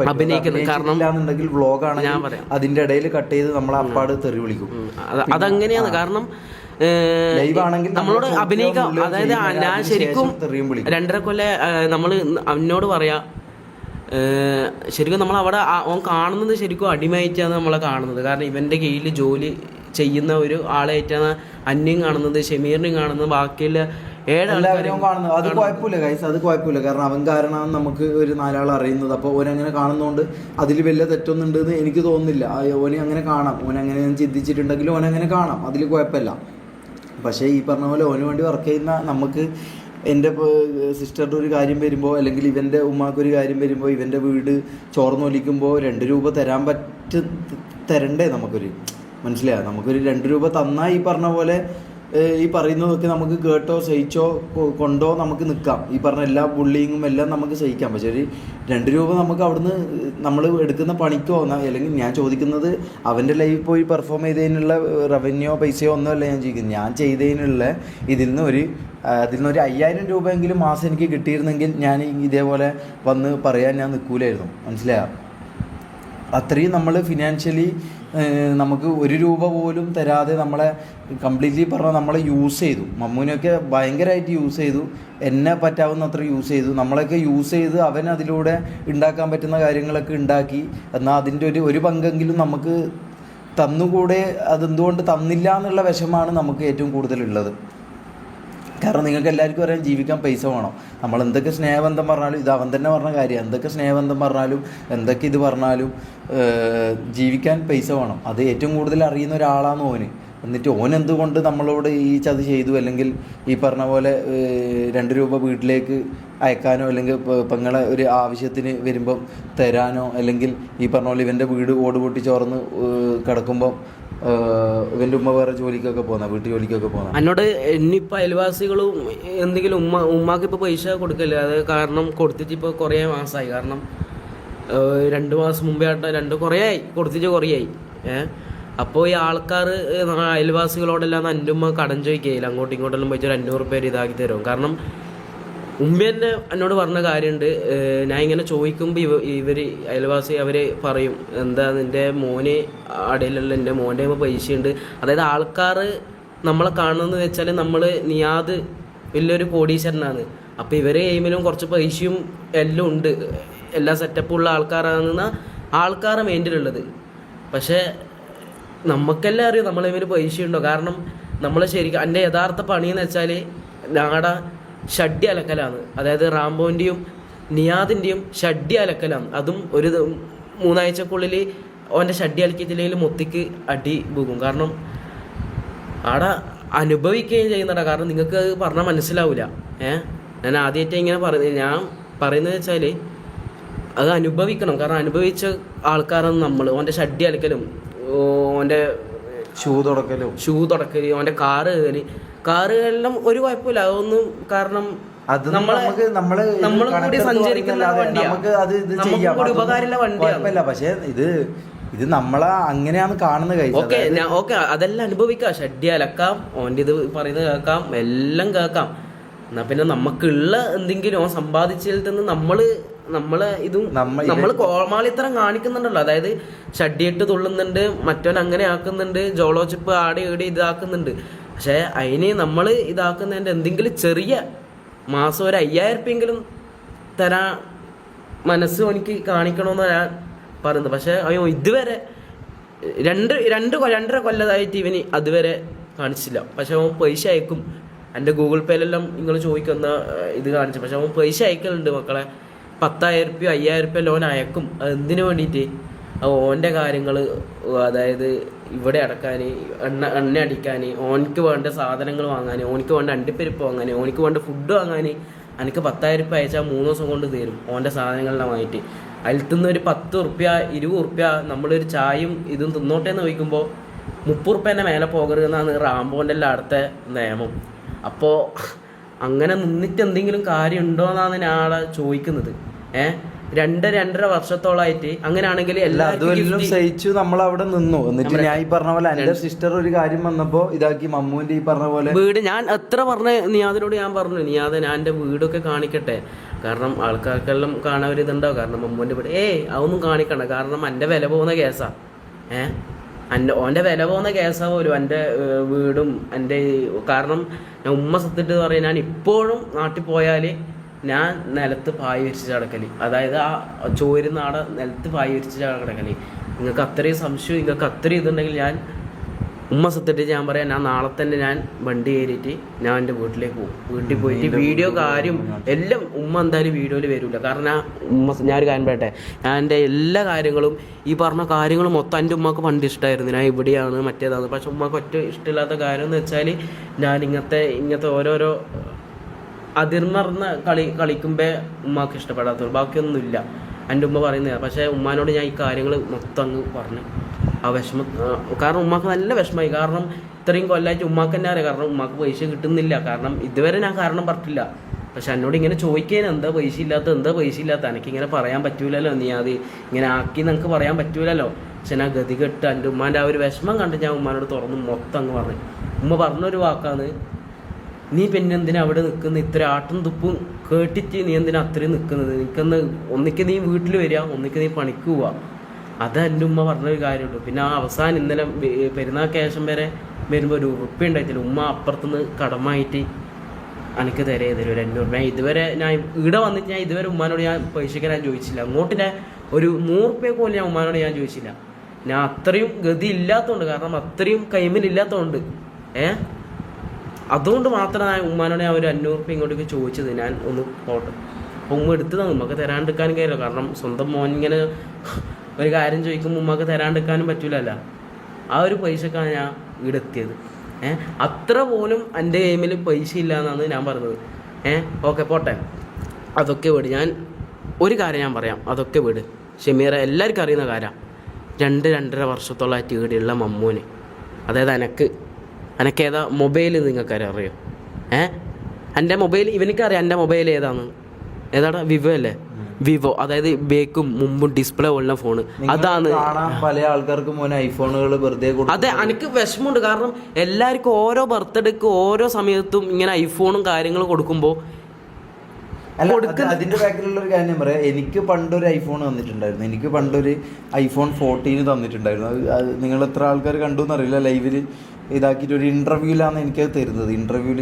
അഭിനയിക്കുന്നത്. കാരണം ഞാൻ പറയാം, അതിന്റെ ഇടയിൽ കട്ട് ചെയ്ത് നമ്മളെ അപ്പാട് തെറി വിളിക്കും. അതങ്ങനെയാണ്. കാരണം നമ്മളോട് അഭിനയിക്കാം. അതായത് ഞാൻ ശരിക്കും 2.5 കൊല്ലം നമ്മൾ അവനോട് പറയാ, ശരിക്കും നമ്മളവിടെ ഓൻ കാണുന്നത് ശരിക്കും അടിമയായിട്ടാണ് നമ്മളെ കാണുന്നത്. കാരണം ഇവൻ്റെ കീഴിൽ ജോലി ചെയ്യുന്ന ഒരു ആളായിട്ടാണ് അന്യം കാണുന്നത്, ഷമീറിനെയും കാണുന്നത്, ബാക്കിയുള്ള 7 ആൾക്കാരെയും കാണുന്നത്. അത് കുഴപ്പമില്ല ഗൈസ്, അത് കുഴപ്പമില്ല. കാരണം അവൻ കാരണമാണ് നമുക്ക് ഒരു 4 ആൾ അറിയുന്നത്. അപ്പോൾ ഓനങ്ങനെ കാണുന്നതുകൊണ്ട് അതിൽ വലിയ തെറ്റൊന്നുണ്ടെന്ന് എനിക്ക് തോന്നുന്നില്ല. ഓനെ അങ്ങനെ കാണാം, ഓനങ്ങനെ ചിന്തിച്ചിട്ടുണ്ടെങ്കിലും ഓനങ്ങനെ കാണാം, അതിൽ കുഴപ്പമില്ല. പക്ഷേ ഈ പറഞ്ഞ പോലെ ഓന് വേണ്ടി വർക്ക് ചെയ്യുന്ന നമുക്ക്, എൻ്റെ സിസ്റ്ററുടെ ഒരു കാര്യം വരുമ്പോൾ അല്ലെങ്കിൽ ഇവൻ്റെ ഉമ്മാക്കൊരു കാര്യം വരുമ്പോൾ, ഇവൻ്റെ വീട് ചോർന്നൊലിക്കുമ്പോൾ 2 രൂപ തരണ്ടേ നമുക്കൊരു, മനസ്സിലായോ? നമുക്കൊരു 2 രൂപ തന്നാൽ ഈ പറഞ്ഞ പോലെ ഈ പറയുന്നതൊക്കെ നമുക്ക് കേട്ടോ സഹിച്ചോ കൊണ്ടോ നമുക്ക് നിൽക്കാം. ഈ പറഞ്ഞ എല്ലാ ബുള്ളിങ്ങും എല്ലാം നമുക്ക് സഹിക്കാം. പക്ഷേ ഒരു 2 രൂപ നമുക്ക് അവിടുന്ന് നമ്മൾ എടുക്കുന്ന പണിക്കോ, അല്ലെങ്കിൽ ഞാൻ ചോദിക്കുന്നത് അവൻ്റെ ലൈവിൽ പോയി പെർഫോം ചെയ്തതിനുള്ള റവന്യൂ പൈസയോ ഒന്നുമല്ല ഞാൻ ചോദിക്കുന്നത്. ഞാൻ ചെയ്തതിനുള്ള അതിൽ നിന്നൊരു 5,000 രൂപയെങ്കിലും മാസം എനിക്ക് കിട്ടിയിരുന്നെങ്കിൽ ഞാൻ ഇതേപോലെ വന്ന് പറയാൻ ഞാൻ നിൽക്കൂലായിരുന്നു, മനസ്സിലായോ? അത്രയും നമ്മൾ ഫിനാൻഷ്യലി നമുക്ക് 1 രൂപ പോലും തരാതെ നമ്മളെ കംപ്ലീറ്റ്ലി പറഞ്ഞാൽ നമ്മളെ യൂസ് ചെയ്തു. മമ്മൂനെയൊക്കെ ഭയങ്കരമായിട്ട് യൂസ് ചെയ്തു, എന്നെ പറ്റാവുന്ന അത്ര യൂസ് ചെയ്തു, നമ്മളെയൊക്കെ യൂസ് ചെയ്ത് അവൻ അതിലൂടെ ഉണ്ടാക്കാൻ പറ്റുന്ന കാര്യങ്ങളൊക്കെ ഉണ്ടാക്കി. എന്നാൽ അതിൻ്റെ ഒരു പങ്കെങ്കിലും നമുക്ക് തന്നുകൂടെ, അതെന്തുകൊണ്ട് തന്നില്ല എന്നുള്ള വിഷമാണ് നമുക്ക് ഏറ്റവും കൂടുതലുള്ളത്. കാരണം നിങ്ങൾക്ക് എല്ലാവർക്കും അറിയാം ജീവിക്കാൻ പൈസ വേണം. നമ്മൾ എന്തൊക്കെ സ്നേഹബന്ധം പറഞ്ഞാലും, ഇത് അവൻ തന്നെ പറഞ്ഞ കാര്യം, എന്തൊക്കെ സ്നേഹബന്ധം പറഞ്ഞാലും എന്തൊക്കെ ഇത് പറഞ്ഞാലും ജീവിക്കാൻ പൈസ വേണം. അത് ഏറ്റവും കൂടുതൽ അറിയുന്ന ഒരാളാണ് ഓന്. എന്നിട്ട് ഓൻ എന്തുകൊണ്ട് നമ്മളോട് ഈ ചതി ചെയ്തു, അല്ലെങ്കിൽ ഈ പറഞ്ഞ പോലെ 2 രൂപ വീട്ടിലേക്ക് അയക്കാനോ, അല്ലെങ്കിൽ പെങ്ങളെ ഒരു ആവശ്യത്തിന് വരുമ്പം തരാനോ, അല്ലെങ്കിൽ ഈ പറഞ്ഞ പോലെ ഇവൻ്റെ വീട് ഓട് പൊട്ടി ചോർന്ന് കിടക്കുമ്പം ഇവൻ്റെ ഉമ്മ വേറെ ജോലിക്കൊക്കെ പോകുന്ന, വീട്ടു ജോലിക്കൊക്കെ പോകുന്ന. എന്നോട് ഇനിയിപ്പോൾ അയൽവാസികളും എന്തെങ്കിലും ഉമ്മാക്ക് ഇപ്പോൾ പൈസ കൊടുക്കില്ല. അത് കാരണം കൊടുത്തിട്ട് ഇപ്പോൾ കുറേ മാസമായി. കാരണം 2 മാസം മുമ്പേ കുറേ ആയി കൊടുത്തിട്ട് കുറേ ആയി. അപ്പോൾ ഈ ആൾക്കാർ അയൽവാസികളോടെല്ലാം എൻ്റെ ഉമ്മ കടം ചോദിക്കുകയില്ല, അങ്ങോട്ടും ഇങ്ങോട്ടെല്ലാം പോയിട്ട് 200 രൂപ ഇതാക്കി തരും. കാരണം മുമ്പ് തന്നെ എന്നോട് പറഞ്ഞ കാര്യമുണ്ട്. ഞാൻ ഇങ്ങനെ ചോദിക്കുമ്പോൾ ഇവർ അയൽവാസി അവർ പറയും, എന്താ നിൻ്റെ മോന് അടയിലുള്ള എൻ്റെ മോൻ്റെ പൈസയുണ്ട്. അതായത് ആൾക്കാർ നമ്മളെ കാണുന്നതെന്ന് വെച്ചാൽ നമ്മൾ നിയാദ് വലിയൊരു കോടീശ്വരനാണ്. അപ്പോൾ ഇവരെ എയിമിലും കുറച്ച് പൈസയും എല്ലാം ഉണ്ട്, എല്ലാ സെറ്റപ്പുള്ള ആൾക്കാരാണെന്ന ആൾക്കാരെ മൈൻഡിലുള്ളത്. പക്ഷേ നമുക്കെല്ലാം അറിയാം നമ്മളെ പൈസ ഉണ്ടോ. കാരണം നമ്മൾ ശരിക്കും എൻ്റെ യഥാർത്ഥ പണിയെന്ന് വെച്ചാൽ ഞങ്ങളുടെ ഷഡ്ഡി അലക്കലാണ്. അതായത് റാംബോൻ്റെയും നിയാദിൻ്റെയും ഷഡ്ഡി അലക്കലാണ്. അതും ഒരു 3 ആഴ്ചക്കുള്ളിൽ അവൻ്റെ ഷഡ്ഡി അലക്കിയിട്ടില്ലെങ്കിൽ മൊത്തിക്ക് അടി പോകും. കാരണം അവിടെ അനുഭവിക്കുകയും ചെയ്യുന്നതാണ്. കാരണം നിങ്ങൾക്ക് പറഞ്ഞാൽ മനസ്സിലാവില്ല. ഞാൻ ആദ്യമായിട്ട് ഇങ്ങനെ ഞാൻ പറയുന്നത് വെച്ചാൽ അത് അനുഭവിക്കണം. കാരണം അനുഭവിച്ച ആൾക്കാരാണ് നമ്മൾ. അവൻ്റെ ഷഡ്ഡി അലക്കലും, ഓൻ്റെ ഷൂ തുടക്കല്, ഓൻ്റെ കാറുകളെല്ലാം ഒരു കുഴപ്പമില്ല. അതൊന്നും കാരണം അത് നമ്മള് കൂടി സഞ്ചരിക്കുന്ന വണ്ടിയാണ്, ഉപകാരമുള്ള വണ്ടിയാണ്. പക്ഷെ ഇത് നമ്മളെ അങ്ങനെയാണ് കാണുന്നത്. ഓക്കെ അതെല്ലാം അനുഭവിക്കാം. ഷഡ്ഡി അലക്കാം, ഓൻ്റെ ഇത് പറയുന്നത് കേൾക്കാം, എല്ലാം കേൾക്കാം. എന്നാ പിന്നെ നമുക്കുള്ള എന്തെങ്കിലും ഓൻ സമ്പാദിച്ചതിൽ നിന്ന് നമ്മൾ കോമാളിത്തരം കാണിക്കുന്നുണ്ടല്ലോ. അതായത് ഷഡ്ഡിയിട്ട് തുള്ളുന്നുണ്ട്, മറ്റവൻ അങ്ങനെ ആക്കുന്നുണ്ട്, ജോളോ ചിപ്പ് ആടി ഈടി ഇതാക്കുന്നുണ്ട്. പക്ഷെ അതിന് നമ്മൾ ഇതാക്കുന്നതിൻ്റെ എന്തെങ്കിലും ചെറിയ മാസം ഒരു 5000 രൂപയെങ്കിലും തരാൻ മനസ്സ് എനിക്ക് കാണിക്കണമെന്ന് ഞാൻ പറയുന്നത്. പക്ഷെ അയ്യോ ഇതുവരെ 2-2.5 കൊല്ലമായിട്ട് ഇവന് അതുവരെ കാണിച്ചില്ല. പക്ഷെ അവൻ പൈസ അയക്കും. എൻ്റെ ഗൂഗിൾ പേയിലെല്ലാം നിങ്ങൾ ചോദിക്കുന്ന ഇത് കാണിച്ചു. പക്ഷെ അവൻ പൈസ അയക്കലുണ്ട് മക്കളെ. 10,000 രൂപയോ 5,000 രൂപ ലോൺ അയക്കും. എന്തിനു വേണ്ടിയിട്ട്? ഓൻ്റെ കാര്യങ്ങൾ, അതായത് ഇവിടെ അടക്കാൻ, എണ്ണ അടിക്കാൻ, ഓനിക്ക് വേണ്ട സാധനങ്ങൾ വാങ്ങാൻ, ഓനിക്ക് വേണ്ട അണ്ടിപ്പരിപ്പ് വാങ്ങാൻ, ഓനിക്ക് വേണ്ട ഫുഡ് വാങ്ങാൻ എനിക്ക് 10,000 രൂപ അയച്ചാൽ 3 ദിവസം കൊണ്ട് തീരും ഓൻ്റെ സാധനങ്ങളെല്ലാം വാങ്ങിയിട്ട്. അതിൽത്തുനിന്ന് ഒരു 10 രൂപ 20 രൂപ നമ്മളൊരു ചായയും ഇതും തിന്നോട്ടെ എന്ന് ചോദിക്കുമ്പോൾ 30 രൂപേൻ്റെ മേലെ പോകരുതെന്നാണ് റാംബോൻ്റെ എല്ലാം അടുത്ത നിയമം. അപ്പോൾ അങ്ങനെ നിന്നിട്ട് എന്തെങ്കിലും കാര്യം ഉണ്ടോ എന്നാണ് ഞാൻ ആളെ ചോദിക്കുന്നത്. 2-2.5 വർഷത്തോളായിട്ട് അങ്ങനെയാണെങ്കിൽ എല്ലാവരും സഹിച്ചു നമ്മൾ അവിടെ നിന്നു. എന്നിട്ട് ഞാൻ ഈ പറഞ്ഞ പോലെ എന്റെ സിസ്റ്റർ ഒരു കാര്യം വന്നപ്പോ ഇതാക്കി മമ്മൂന്റെ ഈ പറഞ്ഞ പോലെ വീട് ഞാൻ എത്ര പറഞ്ഞ നിയാദിനോട് ഞാൻ പറഞ്ഞു, നിയാദ ഞാൻ എൻ്റെ വീടൊക്കെ കാണിക്കട്ടെ, കാരണം ആൾക്കാർക്കെല്ലാം കാണാൻ ഒരു ഇതുണ്ടാവും. കാരണം മമ്മൂന്റെ വീട് അതൊന്നും കാണിക്കണ്ട, കാരണം എൻ്റെ വില പോകുന്ന കേസാ. ഓൻ്റെ വില പോകുന്ന കേസാ പോലും എൻ്റെ വീടും എൻ്റെ. കാരണം ഞാൻ ഉമ്മ സത്തിട്ട് പറയാം, ഞാൻ ഇപ്പോഴും നാട്ടിൽ പോയാൽ ഞാൻ നിലത്ത് പായ വിരിച്ച് കിടക്കല്. അതായത് ആ ചോരുന്ന ആടെ നിലത്ത് പായ വിരിച്ച് കിടക്കല്. നിങ്ങൾക്ക് അത്രയും സംശയം, നിങ്ങൾക്ക് അത്രയും ഇതുണ്ടെങ്കിൽ ഞാൻ ഉമ്മ സത്തിട്ട് ഞാൻ പറയാം, ഞാൻ നാളെ തന്നെ ഞാൻ വണ്ടി കയറിയിട്ട് ഞാൻ എൻ്റെ വീട്ടിലേക്ക് പോകും. വീട്ടിൽ പോയിട്ട് വീഡിയോ കാര്യം എല്ലാം ഉമ്മ എന്തായാലും വീഡിയോയിൽ വരില്ല. കാരണം ഞാനൊരു കാര്യം പറയട്ടെ, ഞാൻ എൻ്റെ എല്ലാ കാര്യങ്ങളും ഈ പറഞ്ഞ കാര്യങ്ങളും മൊത്തം എൻ്റെ ഉമ്മക്ക് പണ്ട് ഇഷ്ടമായിരുന്നു. ഞാൻ ഇവിടെയാണ് മറ്റേതാണ്. പക്ഷെ ഉമ്മക്ക് ഒറ്റ ഇഷ്ടമില്ലാത്ത കാര്യം എന്ന് വെച്ചാൽ ഞാൻ ഇങ്ങനത്തെ ഓരോരോ അതിർന്നറിഞ്ഞ കളിക്കുമ്പോൾ ഉമ്മാക്ക് ഇഷ്ടപ്പെടാത്തത് ബാക്കിയൊന്നുമില്ല. എൻ്റെ ഉമ്മ പറയുന്നത്. പക്ഷേ ഉമ്മാനോട് ഞാൻ ഈ കാര്യങ്ങൾ മൊത്തം അങ്ങ് പറഞ്ഞു. ആ വിഷമം, കാരണം ഉമ്മാക്ക് നല്ല വിഷമമായി. കാരണം ഇത്രയും കൊല്ലമായിട്ട് ഉമ്മാക്ക് തന്നെ അറിയാം, കാരണം ഉമ്മാക്ക് പൈസ കിട്ടുന്നില്ല. കാരണം ഇതുവരെ ഞാൻ കാരണം പറഞ്ഞിട്ടില്ല. പക്ഷെ എന്നോട് ഇങ്ങനെ ചോദിക്കാൻ എന്താ പൈസ ഇല്ലാത്ത എനിക്കിങ്ങനെ പറയാൻ പറ്റൂലല്ലോ, നീ അത് ഇങ്ങനെ ആക്കി നമുക്ക് പറയാൻ പറ്റൂലല്ലോ. പക്ഷെ ഞാൻ ഗതികെട്ട് എൻ്റെ ഉമ്മാൻ്റെ ആ ഒരു വിഷമം കണ്ട് ഞാൻ ഉമ്മാനോട് തുറന്ന് മൊത്തം അങ്ങ് പറഞ്ഞു. ഉമ്മ പറഞ്ഞൊരു വാക്കാണ്, നീ പിന്നെ എന്തിനാ അവിടെ നിൽക്കുന്നത്? ഇത്ര ആട്ടും തുപ്പും കേട്ടിട്ട് നീ എന്തിനാ അത്രയും നിൽക്കുന്നത്? നിൽക്കുന്ന ഒന്നിക്ക് നീ വീട്ടിൽ വരിക, ഒന്നിക്ക് നീ പണിക്ക് പോവുക. അത് എൻ്റെ ഉമ്മ പറഞ്ഞൊരു കാര്യമുള്ളൂ. പിന്നെ ആ അവസാനം ഇന്നലെ പെരുന്നാൾക്ക് ശേഷം വരെ വരുമ്പോൾ 1 ഉറുപ്പ്യ ഉണ്ടായിട്ടില്ല. ഉമ്മ അപ്പുറത്തുനിന്ന് കടമായിട്ട് എനിക്ക് തരും 200 രൂപ. ഇതുവരെ ഞാൻ ഇവിടെ വന്നിട്ട് ഞാൻ ഇതുവരെ ഉമ്മാനോട് ഞാൻ പൈസയ്ക്ക് ഞാൻ ചോദിച്ചില്ല. അങ്ങോട്ട് ഞാൻ ഒരു 100 രൂപ പോലും ഞാൻ ഉമ്മാനോട് ഞാൻ ചോദിച്ചില്ല. ഞാൻ അത്രയും ഗതി ഇല്ലാത്തതുകൊണ്ട്, കാരണം അത്രയും കൈമിലില്ലാത്തതുകൊണ്ട്. അതുകൊണ്ട് മാത്രമാണ് ഉമ്മാനോട് ഞാൻ ഒരു 500 റുപ്യ ഇങ്ങോട്ടേക്ക് ചോദിച്ചത്, ഞാൻ ഒന്ന് പോട്ടെ. അപ്പോൾ ഉമ്മ എടുത്ത് തന്നു. ഉമ്മക്ക് തരാണ്ടിരിക്കാനും കഴിയില്ല, കാരണം സ്വന്തം മോൻ ഇങ്ങനെ ഒരു കാര്യം ചോദിക്കുമ്പോൾ ഉമ്മക്ക് തരാണ്ടിരിക്കാനും പറ്റൂലല്ലോ. ആ ഒരു പൈസക്കാണ് ഞാൻ ഇവിടെ എത്തിയത്. അത്ര പോലും എൻ്റെ ഗെയിമിൽ പൈസ ഇല്ല എന്നാണ് ഞാൻ പറഞ്ഞത്. ഓക്കെ പോട്ടെ, അതൊക്കെ വിട്. ഞാൻ ഒരു കാര്യം ഞാൻ പറയാം, അതൊക്കെ വിട് ഷമീറ, എല്ലാവർക്കും അറിയുന്ന കാര്യമാണ്. 2-2.5 വർഷത്തോളമായിട്ട് ഇവിടെയുള്ള മമ്മൂന്, അതായത് എനക്ക് ഏതാ മൊബൈൽ നിങ്ങൾക്കാരും അറിയോ? എൻ്റെ മൊബൈൽ ഇവനിക്കറിയാം, എൻ്റെ മൊബൈൽ ഏതാടാ വിവോ അല്ലേ? വിവോ, അതായത് ബേക്കും മുമ്പും ഡിസ്പ്ലേ ഉള്ള ഫോണ്. അതാണ് പല ആൾക്കാർക്കും ഐഫോണുകൾ വെറുതെ. അതെ, എനിക്ക് വിഷമമുണ്ട്, കാരണം എല്ലാവർക്കും ഓരോ ബർത്ത്ഡേക്ക് ഓരോ സമയത്തും ഇങ്ങനെ ഐഫോണും കാര്യങ്ങളും കൊടുക്കുമ്പോൾ അതിന്റെ ബാക്കിലുള്ള ഒരു കാര്യം പറയാം. എനിക്ക് പണ്ടൊരു ഐഫോൺ തന്നിട്ടുണ്ടായിരുന്നു. എനിക്ക് പണ്ടൊരു iPhone 14 തന്നിട്ടുണ്ടായിരുന്നു. അത് നിങ്ങൾ എത്ര ആൾക്കാർ കണ്ടു എന്നറിയില്ല. ലൈവിൽ ഇതാക്കിയിട്ട് ഒരു ഇൻ്റർവ്യൂവിലാണ് എനിക്കത് തരുന്നത്. ഇൻ്റർവ്യൂവിൽ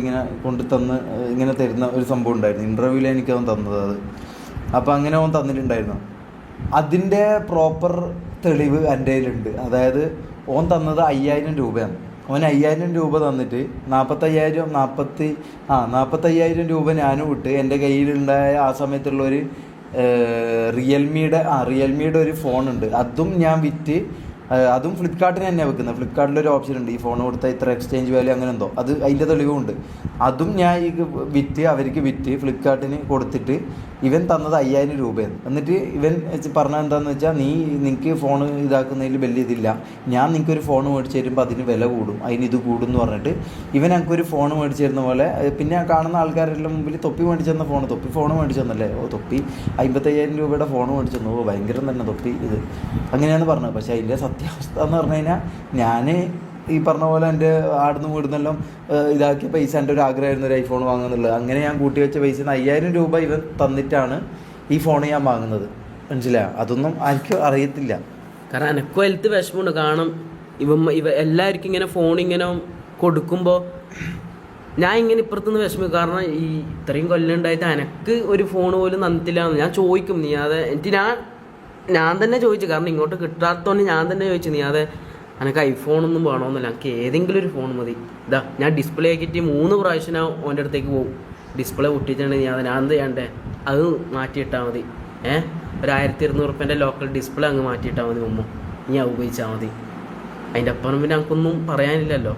ഇങ്ങനെ തരുന്ന ഒരു സംഭവം ഉണ്ടായിരുന്നു. ഇൻ്റർവ്യൂവിലാണ് എനിക്കവൻ തന്നത് അത്. അപ്പോൾ അങ്ങനെ അവൻ തന്നിട്ടുണ്ടായിരുന്നു. അതിൻ്റെ പ്രോപ്പർ തെളിവ് എൻ്റെ കയ്യിലുണ്ട്. അതായത് ഓൻ തന്നത് 5000 രൂപയാണ്. അവൻ 5000 രൂപ തന്നിട്ട് 45,000 രൂപ ഞാനും വിട്ട് എൻ്റെ കയ്യിലുണ്ടായ ആ സമയത്തുള്ളൊരു റിയൽമിയുടെ ഒരു ഫോണുണ്ട്. അതും ഞാൻ വിറ്റ്, അതും ഫ്ലിപ്കാർട്ടിന് തന്നെയാണ് വെക്കുന്നത്. ഫ്ലിപ്കാർട്ടിലൊരു ഓപ്ഷൻ ഉണ്ട്, ഈ ഫോൺ കൊടുത്താൽ ഇത്ര എക്സ്ചേഞ്ച് വാല്യൂ അങ്ങനെ എന്തോ, അത് അതിൻ്റെ തെളിവുണ്ട്. അതും ഞാൻ അവർക്ക് വിറ്റ് ഫ്ലിപ്കാർട്ടിന് കൊടുത്തിട്ട് ഇവൻ തന്നത് 5000 രൂപയാണ്. എന്നിട്ട് ഇവൻ പറഞ്ഞത് എന്താണെന്ന് വെച്ചാൽ, നിനക്ക് ഫോൺ ഇതാക്കുന്നതിൽ വലിയ ഇതില്ല, ഞാൻ നിനക്കൊരു ഫോൺ മേടിച്ച് തരുമ്പോൾ അതിന് വില കൂടും, ഇത് കൂടും എന്ന് പറഞ്ഞിട്ട് ഇവൻ എനിക്കൊരു ഫോൺ മേടിച്ച് തരുന്ന പോലെ. പിന്നെ കാണുന്ന ആൾക്കാരെല്ലാം മുമ്പിൽ തൊപ്പി മേടിച്ചെന്ന ഫോൺ മേടിച്ചെന്നല്ലേ, തൊപ്പി 55,000 രൂപയുടെ ഫോൺ മേടിച്ചെന്നു, ഭയങ്കരം തന്നെ തൊപ്പി ഇത്, അങ്ങനെയാണ് പറഞ്ഞത്. പക്ഷേ അതിൻ്റെ സത്യാവസ്ഥ എന്ന് പറഞ്ഞു കഴിഞ്ഞാൽ, ഞാൻ ഈ പറഞ്ഞ പോലെ എൻ്റെ ആടുന്ന് വീടുന്നെല്ലാം ഇതാക്കിയ പൈസ എൻ്റെ ഒരു ആഗ്രഹമായിരുന്നു ഒരു ഐഫോൺ വാങ്ങുന്നുള്ളത്. അങ്ങനെ ഞാൻ കൂട്ടി വെച്ച പൈസ 5000 രൂപ ഇവൻ തന്നിട്ടാണ് ഈ ഫോൺ ഞാൻ വാങ്ങുന്നത്. മനസ്സിലായോ? അതൊന്നും എനിക്ക് അറിയത്തില്ല. കാരണം എനക്കും ഹെൽത്ത് വിഷമമുണ്ട്. കാരണം ഇവ എല്ലാവർക്കും ഇങ്ങനെ ഫോൺ ഇങ്ങനെ കൊടുക്കുമ്പോൾ ഞാൻ ഇങ്ങനെ ഇപ്പുറത്തുനിന്ന് വിഷമിക്കും. കാരണം ഈ ഇത്രയും കൊല്ലം ഉണ്ടായിട്ട് എനക്ക് ഒരു ഫോൺ പോലും തന്നിട്ടില്ല. ഞാൻ ചോദിക്കും, നീ അത് എനിക്ക് ഞാൻ തന്നെ ചോദിച്ചു, കാരണം ഇങ്ങോട്ട് കിട്ടാത്തതുകൊണ്ട് ഞാൻ തന്നെ ചോദിച്ചു, നീ അത് എനിക്ക് ഐഫോണൊന്നും വേണമെന്നില്ല, എനിക്ക് ഏതെങ്കിലും ഒരു ഫോൺ മതി. ഇതാ ഞാൻ ഡിസ്പ്ലേ ആക്കിയിട്ട് 3 പ്രാവശ്യം ഞാൻ ഓൻ്റെ അടുത്തേക്ക് പോകും. ഡിസ്പ്ലേ പൊട്ടിച്ചിട്ടുണ്ടെങ്കിൽ ഞാൻ എന്ത് ചെയ്യണ്ടേ, അത് മാറ്റിയിട്ടാൽ മതി. ഒരു 1200 റുപ്യൻ്റെ ലോക്കൽ ഡിസ്പ്ലേ അങ്ങ് മാറ്റിയിട്ടാൽ മതി മുമ്പ്, ഇനി അത് ഉപയോഗിച്ചാൽ മതി. അതിൻ്റെ അപ്പുറം പിന്നെ നമുക്കൊന്നും പറയാനില്ലല്ലോ.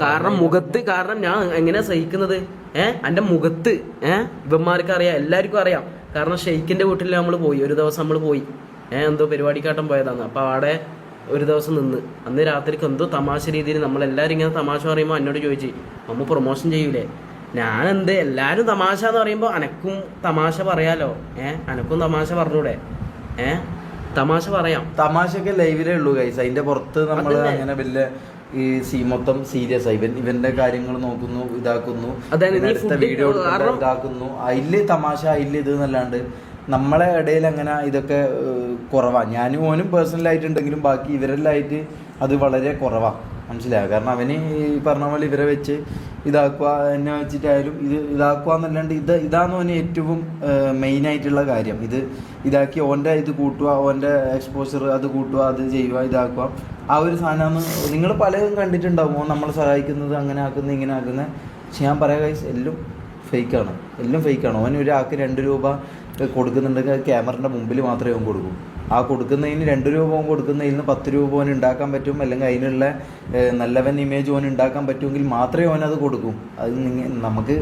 കാരണം മുഖത്ത്, കാരണം ഞാൻ എങ്ങനെയാ സഹിക്കുന്നത്, എൻ്റെ മുഖത്ത് ഇവന്മാർക്ക് അറിയാം, എല്ലാവർക്കും അറിയാം. കാരണം ഷെയ്ഖിൻ്റെ വീട്ടിൽ നമ്മൾ പോയി, ഒരു ദിവസം നമ്മൾ പോയി, എന്തോ പരിപാടിക്കാട്ടം പോയതാണ്. അപ്പോൾ അവിടെ ഒരു ദിവസം നിന്ന്, അന്ന് രാത്രിക്ക് എന്തോ തമാശ രീതിയിൽ നമ്മളെല്ലാവരും ഇങ്ങനെ തമാശ പറയുമ്പോൾ എന്നോട് ചോദിച്ചു, അമ്മ പ്രൊമോഷൻ ചെയ്യൂലേ? ഞാനെന്ത്, എല്ലാവരും തമാശ എന്ന് പറയുമ്പോൾ അനക്കും തമാശ പറയാലോ, അനക്കും തമാശ പറഞ്ഞൂടെ? തമാശ പറയാം. തമാശയൊക്കെ ലൈവിലേ ഉള്ളൂ ഗൈസ്, അതിൻ്റെ പുറത്ത് നമ്മൾ അങ്ങനെ വലിയ മൊത്തം സീരിയസ് ആയി ഇവന്റെ കാര്യങ്ങൾ നോക്കുന്നു, ഇതാക്കുന്നു, വീഡിയോ ഇതാക്കുന്നു. അതില് തമാശ, അതില് ഇത് എന്നല്ലാണ്ട് നമ്മളെ ഇടയിൽ അങ്ങനെ ഇതൊക്കെ കുറവാണ്. ഞാനും ഓനും പേഴ്സണലായിട്ടുണ്ടെങ്കിലും ബാക്കി ഇവരെല്ലായിട്ട് അത് വളരെ കുറവാണ്. മനസ്സിലാവുക. കാരണം അവന് ഈ പറഞ്ഞ പോലെ ഇവരെ വെച്ച് ഇതാക്കുക, എന്നെ വെച്ചിട്ടായാലും ഇതാക്കുക എന്നല്ലാണ്ട് ഇതാണ് ഓന് ഏറ്റവും മെയിനായിട്ടുള്ള കാര്യം. ഇതാക്കി ഓൻ്റെ ഇത് കൂട്ടുക, ഓൻ്റെ എക്സ്പോഷർ അത് കൂട്ടുക, അത് ചെയ്യുക, ഇതാക്കുക. ആ ഒരു സാധനമാണ് നിങ്ങൾ പലതും കണ്ടിട്ടുണ്ടാവും. ഓൻ നമ്മളെ സഹായിക്കുന്നത്, അങ്ങനെ ആക്കുന്നത്, ഇങ്ങനെ ആക്കുന്നത്. പക്ഷെ ഞാൻ പറയാം ഗൈസ്, എല്ലാം ഫേക്കാണ്. ഓൻ ഒരാൾക്ക് 2 രൂപ കൊടുക്കുന്നുണ്ടെങ്കിൽ ക്യാമറൻ്റെ മുമ്പിൽ മാത്രമേ ഓൻ കൊടുക്കൂ. ആ കൊടുക്കുന്നതിന് 2 രൂപ ഓൻ കൊടുക്കുന്നതിൽ നിന്ന് 10 രൂപ ഓൻ ഉണ്ടാക്കാൻ പറ്റും, അല്ലെങ്കിൽ അതിനുള്ള നല്ലവൻ ഇമേജ് ഓൻ ഉണ്ടാക്കാൻ പറ്റുമെങ്കിൽ മാത്രമേ ഓനത് കൊടുക്കും. അത് നമുക്ക്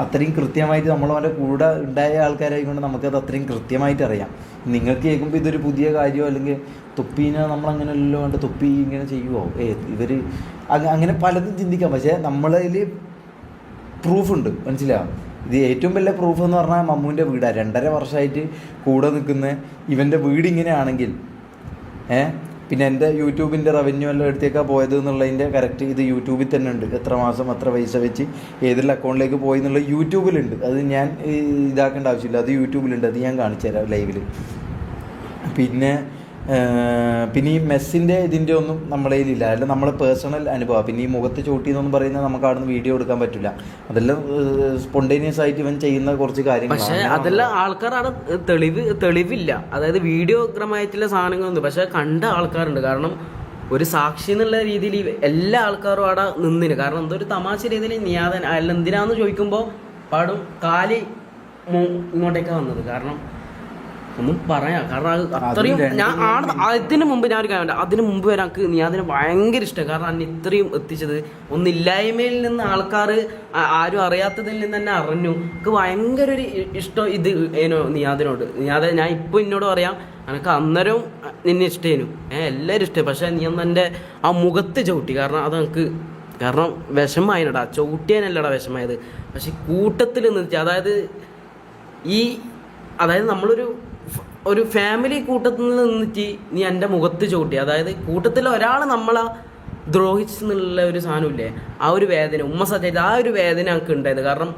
അത്രയും കൃത്യമായിട്ട് നമ്മളവൻ്റെ കൂടെ ഉണ്ടായ ആൾക്കാരായിക്കൊണ്ട് നമുക്കത് അത്രയും കൃത്യമായിട്ട് അറിയാം. നിങ്ങൾക്ക് കേൾക്കുമ്പോൾ ഇതൊരു പുതിയ കാര്യമോ, അല്ലെങ്കിൽ തൊപ്പീനെ നമ്മളങ്ങനെയല്ലോ വേണ്ട, തൊപ്പി ഇങ്ങനെ ചെയ്യുമോ, ഇവർ അങ്ങനെ പലതും ചിന്തിക്കാം. പക്ഷേ നമ്മളതിൽ പ്രൂഫുണ്ട്. മനസ്സിലാവും. ഇത് ഏറ്റവും വലിയ പ്രൂഫ് എന്ന് പറഞ്ഞാൽ മമ്മൂൻ്റെ വീടാണ്. 2.5 വർഷമായിട്ട് കൂടെ നിൽക്കുന്ന ഇവൻ്റെ വീട് ഇങ്ങനെയാണെങ്കിൽ പിന്നെ എൻ്റെ യൂട്യൂബിൻ്റെ റവന്യൂ എല്ലാം എടുത്തേക്കാണ് പോയത് എന്നുള്ളതിൻ്റെ കറക്റ്റ് ഇത് യൂട്യൂബിൽ തന്നെ ഉണ്ട്. എത്ര മാസം എത്ര പൈസ വെച്ച് ഏതെല്ലാം അക്കൗണ്ടിലേക്ക് പോയി എന്നുള്ളത് യൂട്യൂബിലുണ്ട്. അത് ഞാൻ ഇതാക്കേണ്ട ആവശ്യമില്ല, അത് യൂട്യൂബിലുണ്ട്. അത് ഞാൻ കാണിച്ചു തരാം ലൈവിൽ. പിന്നെ ഈ മെസ്സിൻ്റെ ഇതിൻ്റെ ഒന്നും നമ്മളെ കയ്യിലില്ല. അതെല്ലാം നമ്മളെ പേഴ്സണൽ അനുഭവം. പിന്നെ ഈ മുഖത്ത് ചോട്ടി എന്നൊന്നും പറയുന്നത് നമുക്ക് അവിടെ നിന്ന് വീഡിയോ എടുക്കാൻ പറ്റില്ല. അതെല്ലാം സ്പോണ്ടേനിയസ് ആയിട്ട് ഇവൻ ചെയ്യുന്ന കുറച്ച് കാര്യങ്ങൾ. പക്ഷേ അതെല്ലാം ആൾക്കാരാണ് തെളിവില്ല. അതായത് വീഡിയോഗ്രമായിട്ടുള്ള സാധനങ്ങളുണ്ട്, പക്ഷെ കണ്ട ആൾക്കാരുണ്ട്. കാരണം ഒരു സാക്ഷി എന്നുള്ള രീതിയിൽ എല്ലാ ആൾക്കാരും അവിടെ നിന്നിന്. കാരണം എന്തൊരു തമാശ രീതിയിൽ നിയാദൻ അയാൾ എന്തിനാന്ന് ചോദിക്കുമ്പോൾ പാടും കാല് ഇങ്ങോട്ടേക്കാണ് വന്നത്. കാരണം ഒന്നും പറയാം, കാരണം അത് അത്രയും ഞാൻ അതിന് മുമ്പ് ഞാൻ ഒരു കാര്യം, അതിന് മുമ്പ് വരെ എനിക്ക് നീ അതിന് ഭയങ്കര ഇഷ്ടം. കാരണം അന്ന് ഇത്രയും എത്തിച്ചത് ഒന്നില്ലായ്മയിൽ നിന്ന് ആൾക്കാർ ആരും അറിയാത്തതിൽ നിന്ന് തന്നെ അറിഞ്ഞു. എനിക്ക് ഭയങ്കര ഒരു ഇഷ്ടം ഇത് ഏനോ നീയാദിനോട്. നീയാതെ ഞാൻ ഇപ്പോൾ എന്നോട് പറയാം, എനിക്ക് അന്നേരം നിന്നെ ഇഷ്ടേനു, എല്ലാവരും ഇഷ്ടമായി. പക്ഷേ നീ അന്ന് എൻ്റെ ആ മുഖത്ത് ചവിട്ടി. കാരണം അത് എനിക്ക് കാരണം വിഷമായിനടാ, ചവിട്ടിയാനല്ലടാ വിഷമായത്. പക്ഷെ കൂട്ടത്തിൽ നിർത്തി, അതായത് നമ്മളൊരു ഫാമിലി കൂട്ടത്തിൽ നിന്നിട്ട് നീ എൻ്റെ മുഖത്ത് ചവിട്ടി. അതായത് കൂട്ടത്തിൽ ഒരാൾ നമ്മളെ ദ്രോഹിച്ചെന്നുള്ള ഒരു സാധനമില്ലേ, ആ ഒരു വേദന ഉമ്മ സത്യായിട്ട് ആ ഒരു വേദന എനിക്ക് ഉണ്ടായത്. കാരണം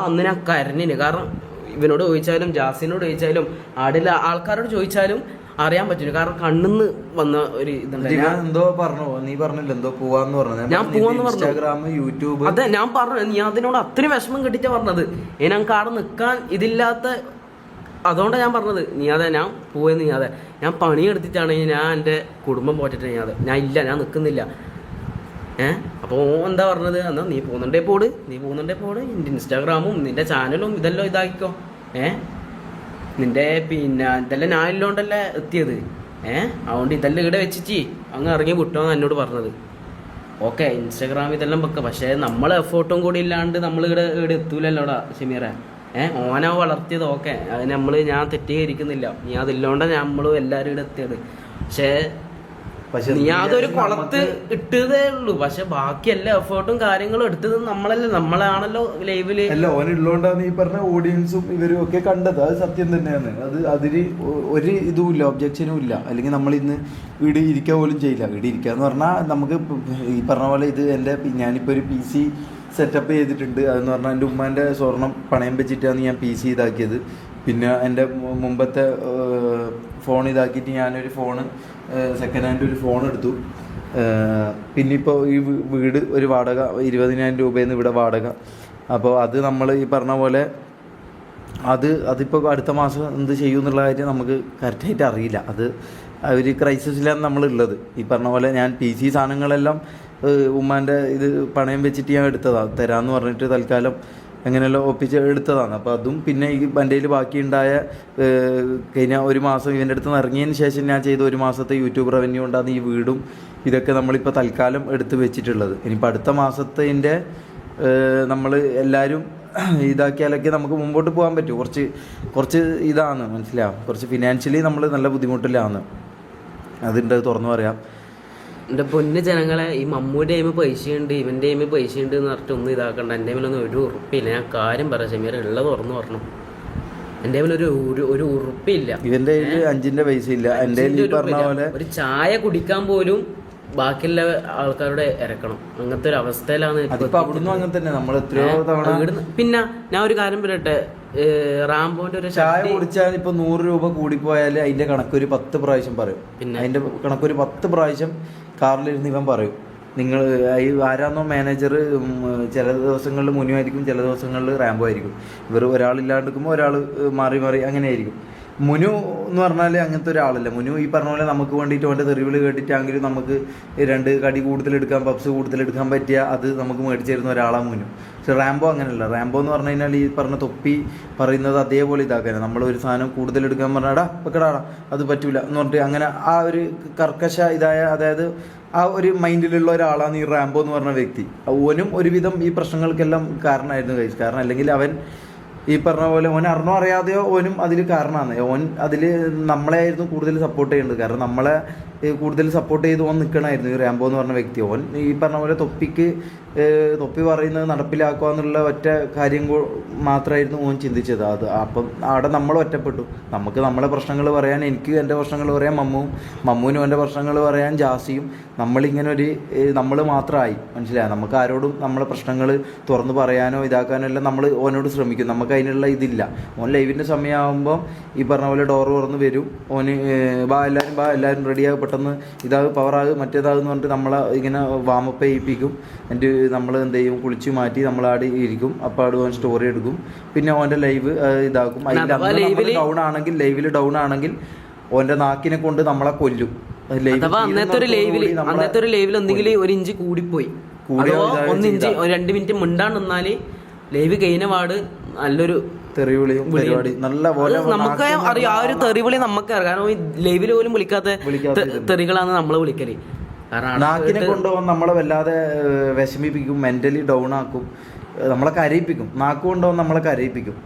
അന്ന് ഞാൻ കരഞ്ഞിന്. കാരണം ഇവനോട് ചോദിച്ചാലും ജാസിനോട് ചോദിച്ചാലും ആടില്ല ആൾക്കാരോട് ചോദിച്ചാലും അറിയാൻ പറ്റില്ല. കാരണം കണ്ണിന്ന് വന്ന ഒരു എന്തോ പറഞ്ഞു, നീ പറഞ്ഞില്ല എന്തോ പോവാന്ന് പറഞ്ഞു. ഞാൻ പോവാന്ന് പറഞ്ഞു, ഇൻസ്റ്റാഗ്രാം യൂട്യൂബ്. അതെ ഞാൻ പറഞ്ഞു, നീ അതിനോട് അത്രയും വിഷമം കെട്ടിച്ചാ പറഞ്ഞത്. എനിക്ക് അവിടെ നിൽക്കാൻ ഇതില്ലാത്ത, അതുകൊണ്ടാണ് ഞാൻ പറഞ്ഞത് ഞാൻ പോയെന്ന്. ഞാൻ പണിയെടുത്തിട്ടാണെങ്കിൽ ഞാൻ എൻ്റെ കുടുംബം പോറ്റിട്ട് ഞാൻ നിൽക്കുന്നില്ല. അപ്പോൾ എന്താ പറഞ്ഞത്, എന്നാ നീ പോകുന്നുണ്ടേ പോട് നിന്റെ ഇൻസ്റ്റാഗ്രാമും നിന്റെ ചാനലും ഇതെല്ലാം ഇതാക്കിക്കോ. നിന്റെ പിന്നെ ഇതെല്ലാം ഞാൻ ഇല്ലോണ്ടല്ലേ എത്തിയത്. അതുകൊണ്ട് ഇതെല്ലാം ഇവിടെ വെച്ചിട്ട് അങ്ങ് ഇറങ്ങി വിട്ടോന്ന് എന്നോട് പറഞ്ഞത്. ഓക്കെ ഇൻസ്റ്റാഗ്രാം ഇതെല്ലാം വെക്കാം, പക്ഷേ നമ്മൾ എഫേർട്ടും കൂടി ഇല്ലാണ്ട് നമ്മൾ ഇവിടെ എത്തൂലല്ലോടാ ഷമീറെ. ഓനെ വളർത്തിയത് ഓക്കെ, അത് ഞാൻ തെറ്റീകരിക്കുന്നില്ല. നീ അതില്ലോണ്ടാണ് നമ്മളും എല്ലാവരും ഇവിടെ എത്തിയത്. പക്ഷെ നീ അതൊരു കുളത്ത് ഇട്ടതേ ഉള്ളൂ. പക്ഷെ ബാക്കി എല്ലാ എഫേർട്ടും കാര്യങ്ങളും എടുത്തത് നമ്മളാണല്ലോ ലൈവില്. അല്ല ഓനുള്ളോണ്ടാണ് ഈ പറഞ്ഞ ഓഡിയൻസും ഇവരും ഒക്കെ കണ്ടത്. അത് സത്യം തന്നെയാണ്. അതിന് ഒരു ഇതുമില്ല, ഒബ്ജക്ഷനും ഇല്ല. അല്ലെങ്കിൽ നമ്മൾ ഇന്ന് ഇവിടെ ഇരിക്കാൻ പോലും ചെയ്യില്ല. ഇവിടെ ഇരിക്കാന്ന് പറഞ്ഞാൽ നമുക്ക് ഈ പറഞ്ഞ പോലെ ഇത് ഞാനിപ്പോൾ ഒരു PC സെറ്റപ്പ് ചെയ്തിട്ടുണ്ട്. അതെന്ന് പറഞ്ഞാൽ എൻ്റെ ഉമ്മാൻ്റെ സ്വർണം പണയം വെച്ചിട്ടാണ് ഞാൻ PC ഇതാക്കിയത്. പിന്നെ എൻ്റെ മുമ്പത്തെ ഫോൺ ഇതാക്കിയിട്ട് ഞാനൊരു ഫോണ് സെക്കൻഡ് ഹാൻഡ് ഒരു ഫോൺ എടുത്തു. പിന്നെ ഇപ്പോൾ ഈ വീട് ഒരു വാടക 20,000 രൂപയെന്ന് ഇവിടെ വാടക. അപ്പോൾ അത് നമ്മൾ ഈ പറഞ്ഞ പോലെ അതിപ്പോൾ അടുത്ത മാസം എന്ത് ചെയ്യും എന്നുള്ള കാര്യം നമുക്ക് കറക്റ്റായിട്ട് അറിയില്ല. അത് ഒരു ക്രൈസിസിലാണ് നമ്മളുള്ളത്. ഈ പറഞ്ഞ പോലെ ഞാൻ PC സാധനങ്ങളെല്ലാം ഉമ്മാൻ്റെ ഇത് പണയം വെച്ചിട്ട് ഞാൻ എടുത്തതാണ്. തരാമെന്ന് പറഞ്ഞിട്ട് തൽക്കാലം എങ്ങനെയെല്ലാം ഒപ്പിച്ച് എടുത്തതാണ്. അപ്പോൾ അതും പിന്നെ ഈ എൻ്റെ കയ്യിൽ ബാക്കിയുണ്ടായ കഴിഞ്ഞ ഒരു മാസം ഇവൻ്റെ അടുത്ത് നിന്ന് ഇറങ്ങിയതിന് ശേഷം ഞാൻ ചെയ്ത ഒരു മാസത്തെ യൂട്യൂബ് റവന്യൂ കൊണ്ടാണ് ഈ വീടും ഇതൊക്കെ നമ്മളിപ്പോൾ തൽക്കാലം എടുത്ത് വെച്ചിട്ടുള്ളത്. ഇനിയിപ്പോൾ അടുത്ത മാസത്തിൻ്റെ നമ്മൾ എല്ലാവരും ഇതാക്കിയാലൊക്കെ നമുക്ക് മുമ്പോട്ട് പോകാൻ പറ്റും. കുറച്ച് ഇതാണ് മനസ്സിലാവും. കുറച്ച് ഫിനാൻഷ്യലി നമ്മൾ നല്ല ബുദ്ധിമുട്ടിലാണ്. അതുണ്ട്, തുറന്നു പറയാം. എൻ്റെ പൊന്ന് ജനങ്ങളെ, ഈ മമ്മൂൻ്റെ കയ്യിൽ പൈസയുണ്ട് ഇവൻ്റെ കയ്യിൽ പൈസയുണ്ട് എന്ന് പറഞ്ഞിട്ട് ഒന്നും ഇതാക്കണ്ട. എൻ്റെ കയ്യിലൊന്നും ഒരു ഉറപ്പില്ല. ഞാൻ കാര്യം പറയാം ഷമീർ, ഉള്ളത് തുറന്നു പറഞ്ഞു. എൻ്റെ കയ്യിൽ ഒരു ഉറപ്പില്ല. ഇവൻ്റെ 5 പൈസ ഇല്ല. എൻ്റെ പറഞ്ഞ പോലെ ഒരു ചായ കുടിക്കാൻ പോലും ബാക്കിയുള്ള ആൾക്കാരുടെ ഇറക്കണം. അങ്ങനത്തെ ഒരു അവസ്ഥയിലാണ്. അങ്ങനെ തന്നെ നമ്മൾ എത്രയോ തവണ. പിന്നെ ഞാൻ ഒരു കാര്യം പറയട്ടെ, റാംബോന്റെ ഒരു ചായ കുടിച്ചാൽ ഇപ്പൊ 100 രൂപ കൂടിപ്പോയാൽ അതിന്റെ കണക്കൊരു 10 പ്രാവശ്യം പറയും. പിന്നെ അതിന്റെ കണക്കൊരു 10 പ്രാവശ്യം കാറിലിരുന്ന് ഇവൻ പറയും. നിങ്ങൾ ആരാന്നോ മാനേജർ, ചില ദിവസങ്ങളിൽ മുനു ആയിരിക്കും, ചില ദിവസങ്ങളിൽ റാംബോ ആയിരിക്കും. ഇവർ ഒരാളില്ലാണ്ടിരിക്കുമ്പോൾ ഒരാൾ മാറി അങ്ങനെ ആയിരിക്കും. മുനു എന്ന് പറഞ്ഞാൽ അങ്ങനത്തെ ഒരാളല്ല. മുനു ഈ പറഞ്ഞ പോലെ നമുക്ക് വേണ്ടിയിട്ട് അവൻ്റെ തെറിവിൽ കേട്ടിട്ടാണെങ്കിലും നമുക്ക് 2 കടി കൂടുതലെടുക്കാൻ, പപ്സ് കൂടുതലെടുക്കാൻ പറ്റിയ അത് നമുക്ക് മേടിച്ചു തരുന്ന ഒരാളാണ് മുനു. പക്ഷെ റാംബോ അങ്ങനെയല്ല. റാംബോ എന്ന് പറഞ്ഞു കഴിഞ്ഞാൽ ഈ പറഞ്ഞ തൊപ്പി പറയുന്നത് അതേപോലെ ഇതാക്കാനാണ്. നമ്മളൊരു സാധനം കൂടുതലെടുക്കാൻ പറഞ്ഞാടാ വെക്കടാടാ അത് പറ്റൂല എന്ന് പറഞ്ഞിട്ട് അങ്ങനെ ആ ഒരു കർക്കശ അതായത് ആ ഒരു മൈൻഡിലുള്ള ഒരാളാണ് ഈ റാംബോ എന്ന് പറഞ്ഞ വ്യക്തി. ഓനും ഒരുവിധം ഈ പ്രശ്നങ്ങൾക്കെല്ലാം കാരണമായിരുന്നു കഴിച്ചു. കാരണം അല്ലെങ്കിൽ അവൻ ഈ പറഞ്ഞ പോലെ ഓൻ അറിഞ്ഞോ അറിയാതെയോ ഓനും അതിൽ കാരണമാണ്. ഓൻ അതിൽ നമ്മളെയായിരുന്നു കൂടുതൽ സപ്പോർട്ട് ചെയ്യേണ്ടത്. കാരണം നമ്മളെ കൂടുതൽ സപ്പോർട്ട് ചെയ്ത് ഓൻ നിൽക്കണമായിരുന്നു ഈ റാംബോ എന്ന് പറഞ്ഞ വ്യക്തി. ഓൻ ഈ പറഞ്ഞ പോലെ തൊപ്പി പറയുന്നത് നടപ്പിലാക്കുക എന്നുള്ള ഒറ്റ കാര്യം മാത്രമായിരുന്നു ഓൻ ചിന്തിച്ചത്. അപ്പം അവിടെ നമ്മൾ ഒറ്റപ്പെട്ടു. നമുക്ക് നമ്മളെ പ്രശ്നങ്ങൾ പറയാൻ, എനിക്ക് എൻ്റെ പ്രശ്നങ്ങൾ പറയാൻ മമ്മുവിനും എൻ്റെ പ്രശ്നങ്ങൾ പറയാൻ ജാസിയും. നമ്മളിങ്ങനെ നമ്മൾ മാത്രമായി മനസ്സിലായി. നമുക്ക് ആരോടും നമ്മളെ പ്രശ്നങ്ങൾ തുറന്ന് പറയാനോ ഇതാക്കാനോ എല്ലാം നമ്മൾ ഓനോട് ശ്രമിക്കും. നമുക്ക് അതിനുള്ള ഇതില്ല. ഓൻ ലൈവിൻ്റെ സമയമാകുമ്പോൾ ഈ പറഞ്ഞ പോലെ ഡോറ് തുറന്ന് വരും. ഓന് എല്ലാവരും റെഡിയാകും, പെട്ടെന്ന് പവറാകും മറ്റേതാകുമെന്ന് പറഞ്ഞിട്ട് നമ്മളെ ഇങ്ങനെ വാമപ്പ് ചെയ്യിപ്പിക്കും. എന്നിട്ട് നമ്മൾ എന്ത് ചെയ്യും, കുളിച്ച് മാറ്റി നമ്മളാടി ഇരിക്കും. അപ്പോൾ ഓൻ സ്റ്റോറി എടുക്കും. പിന്നെ ഓൻ്റെ ലൈവ് ഇതാക്കും. അതിൽ ലൈവിൽ ഡൗൺ ആണെങ്കിൽ ഓൻ്റെ നാക്കിനെ കൊണ്ട് നമ്മളെ കൊല്ലും. അഥവാ അന്നത്തെ ഒരു ലൈവിൽ എന്തെങ്കിലും 1 ഇഞ്ച് കൂടിപ്പോയി, അതോ 1 ഇഞ്ച് 2 മിനിറ്റ് മിണ്ടാണ്ട് നിന്നാല് ലൈവ് കഴിഞ്ഞ പാട് നല്ലൊരു തെറിവിളിയും പരിപാടി നല്ല പോലെ നമുക്ക് അറിയാം. ആ ഒരു തെറിവിളി നമുക്ക് അറിയാം. കാരണം ഈ ലൈവിൽ പോലും വിളിക്കാത്ത തെറികളാണ് നമ്മൾ വിളിക്കല്. നാക്കിനെ കൊണ്ടുപോകാൻ നമ്മളെ വല്ലാതെ വിഷമിപ്പിക്കും, മെന്റലി ഡൗൺ ആക്കും, നമ്മളെ കരയിപ്പിക്കും. നാക്ക് കൊണ്ടുപോകാൻ നമ്മളെ കരയിപ്പിക്കും.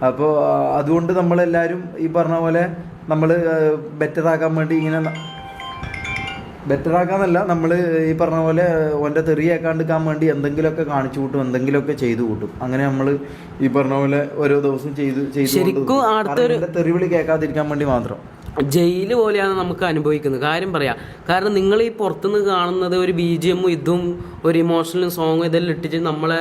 അപ്പോൾ അതുകൊണ്ട് നമ്മളെല്ലാവരും ഈ പറഞ്ഞ പോലെ നമ്മൾ ബെറ്ററാക്കാൻ വേണ്ടി ഇങ്ങനെ ബെറ്ററാക്കാന്നല്ല, നമ്മൾ ഈ പറഞ്ഞ പോലെ ഓൻ്റെ തെറിയേക്കാണ്ടിരിക്കാൻ വേണ്ടി എന്തെങ്കിലുമൊക്കെ കാണിച്ചു കൂട്ടും, എന്തെങ്കിലുമൊക്കെ ചെയ്തു കൂട്ടും. അങ്ങനെ നമ്മൾ ഈ പറഞ്ഞ പോലെ ഓരോ ദിവസം ശരിക്കും തെറിവിളി കേൾക്കാതിരിക്കാൻ വേണ്ടി മാത്രം. ജയില് പോലെയാണ് നമുക്ക് അനുഭവിക്കുന്നത്. കാര്യം പറയാം. കാരണം നിങ്ങൾ ഈ പുറത്തുനിന്ന് കാണുന്നത് ഒരു BGM ഇതും ഒരു ഇമോഷണൽ സോങ് ഇതെല്ലാം ഇട്ടിട്ട് നമ്മളെ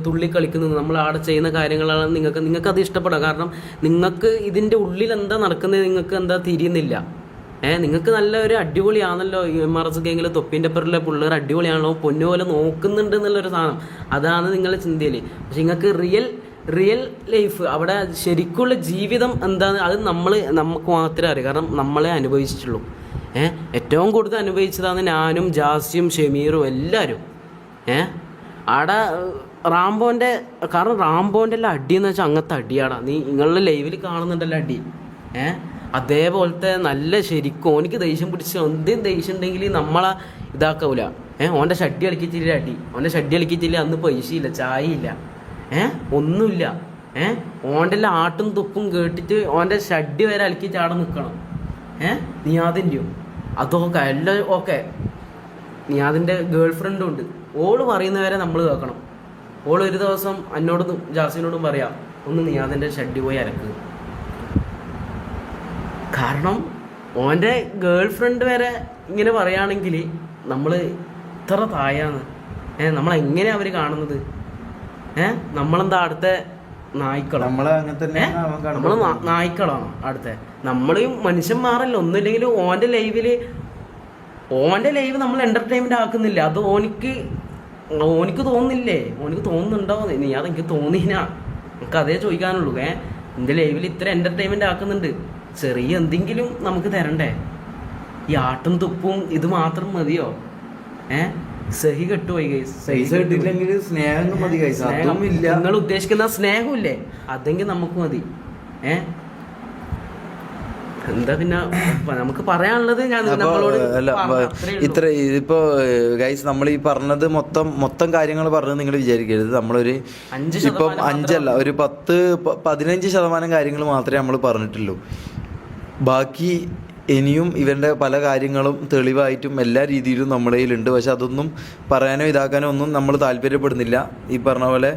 തുള്ളി കളിക്കുന്നത്, നമ്മൾ അവിടെ ചെയ്യുന്ന കാര്യങ്ങളാണ് നിങ്ങൾക്ക് അത് ഇഷ്ടപ്പെടാം. കാരണം നിങ്ങൾക്ക് ഇതിൻ്റെ ഉള്ളിൽ എന്താ നടക്കുന്നത് നിങ്ങൾക്ക് എന്താ തിരിയുന്നില്ല. നിങ്ങൾക്ക് നല്ല ഒരു അടിപൊളിയാണല്ലോ MRS ഗെയിമിൽ തൊപ്പിൻ്റെ പേരിലെ പിള്ളേർ അടിപൊളിയാണല്ലോ, പൊന്നുപോലെ നോക്കുന്നുണ്ട് എന്നുള്ളൊരു സാധനം, അതാണ് നിങ്ങളുടെ ചിന്തയിൽ. പക്ഷെ നിങ്ങൾക്ക് റിയൽ ലൈഫ് അവിടെ ശരിക്കുള്ള ജീവിതം എന്താണ് അത് നമുക്ക് മാത്രമേ അറിയാം. കാരണം നമ്മളെ അനുഭവിച്ചിട്ടുള്ളൂ. ഏറ്റവും കൂടുതൽ അനുഭവിച്ചതാണ് ഞാനും ജാസിയും ഷമീറും എല്ലാവരും. അവിടെ കാരണം റാംബോൻ്റെ എല്ലാം അടിയെന്ന് വെച്ചാൽ അങ്ങനത്തെ അടിയാടാ. നിങ്ങളുടെ ലൈവിൽ കാണുന്നുണ്ടല്ലോ അടി. അതേപോലത്തെ നല്ല ശരിക്കും ഓനിക്ക് ദേഷ്യം പിടിച്ച് എന്തെങ്കിലും ദേഷ്യം ഉണ്ടെങ്കിൽ നമ്മളെ ഇതാക്കൂല. ഓൻ്റെ ഷഡ്ഡി കളിക്കത്തില്ല അടി. ഓൻ്റെ ഷഡ്ഡി കളിക്കത്തില്ല, അന്ന് പൈസയില്ല, ചായയില്ല, ഒന്നുമില്ല. ഓൻ്റെ എല്ലാം ആട്ടും തുപ്പും കേട്ടിട്ട് ഓൻ്റെ ഷഡ്ഡി വരെ അലക്കി ചാടെ നിൽക്കണം. നിയാദിൻ്റെയോ അതൊക്കെ എല്ലാം ഓക്കെ. നിയാദിൻ്റെ ഗേൾ ഫ്രണ്ടും ഉണ്ട്. ഓള് പറയുന്നവരെ നമ്മൾ കേൾക്കണം. ഓൾ ഒരു ദിവസം എന്നോടും ജാസിനോടും പറയാം, ഒന്ന് നിയാദിൻ്റെ ഷഡ്ഡി പോയി അലക്കുക. കാരണം ഓൻ്റെ ഗേൾ ഫ്രണ്ട് വരെ ഇങ്ങനെ പറയുകയാണെങ്കിൽ നമ്മൾ ഇത്ര തായാന്ന്. നമ്മളെങ്ങനെയാണ് അവർ കാണുന്നത്? നമ്മളെന്താ അടുത്ത നായ്ക്കളോ? നമ്മൾ നായ്ക്കളാണോ അടുത്ത? നമ്മളെയും മനുഷ്യന്മാരല്ല. ഒന്നുമില്ലെങ്കിലും ഓൻ്റെ ലൈവ് നമ്മൾ എൻ്റർടൈൻമെൻ്റ് ആക്കുന്നില്ല. അത് ഓനിക്ക് തോന്നുന്നില്ലേ? ഓനിക്ക് തോന്നുന്നുണ്ടോ? നീ അതെനിക്ക് തോന്നിനാ. നമുക്ക് അതേ ചോദിക്കാനുള്ളൂ. എൻ്റെ ലൈവിൽ ഇത്ര എൻ്റർടൈൻമെൻ്റ് ആക്കുന്നുണ്ട്, ചെറിയ എന്തെങ്കിലും നമുക്ക് തരണ്ടേ? ഈ ആട്ടും തുപ്പും ഇത് മാത്രം മതിയോ? സഹി കെട്ടുപോയി ഗൈസ്. സ്നേഹം മതി ഗൈസ്. നിങ്ങൾ ഉദ്ദേശിക്കുന്ന സ്നേഹമില്ലേ, അതെങ്കിൽ നമുക്ക് മതി. എന്താ പിന്നെ നമുക്ക് പറയാനുള്ളത്? ഇത്ര ഇതിപ്പോ ഗൈസ് നമ്മൾ ഈ പറഞ്ഞത് മൊത്തം കാര്യങ്ങൾ പറഞ്ഞത് നിങ്ങൾ വിചാരിക്കരുത്. നമ്മളൊരു ഇപ്പം 5 ഒരു 10-15% കാര്യങ്ങൾ മാത്രമേ നമ്മൾ പറഞ്ഞിട്ടുള്ളൂ. ബാക്കി ഇനിയും ഇവൻ്റെ പല കാര്യങ്ങളും തെളിവായിട്ടും എല്ലാ രീതിയിലും നമ്മുടെ കയ്യിലുണ്ട്. പക്ഷെ അതൊന്നും പറയാനോ ഇതാക്കാനോ ഒന്നും നമ്മൾ താല്പര്യപ്പെടുന്നില്ല. ഈ പറഞ്ഞ പോലെ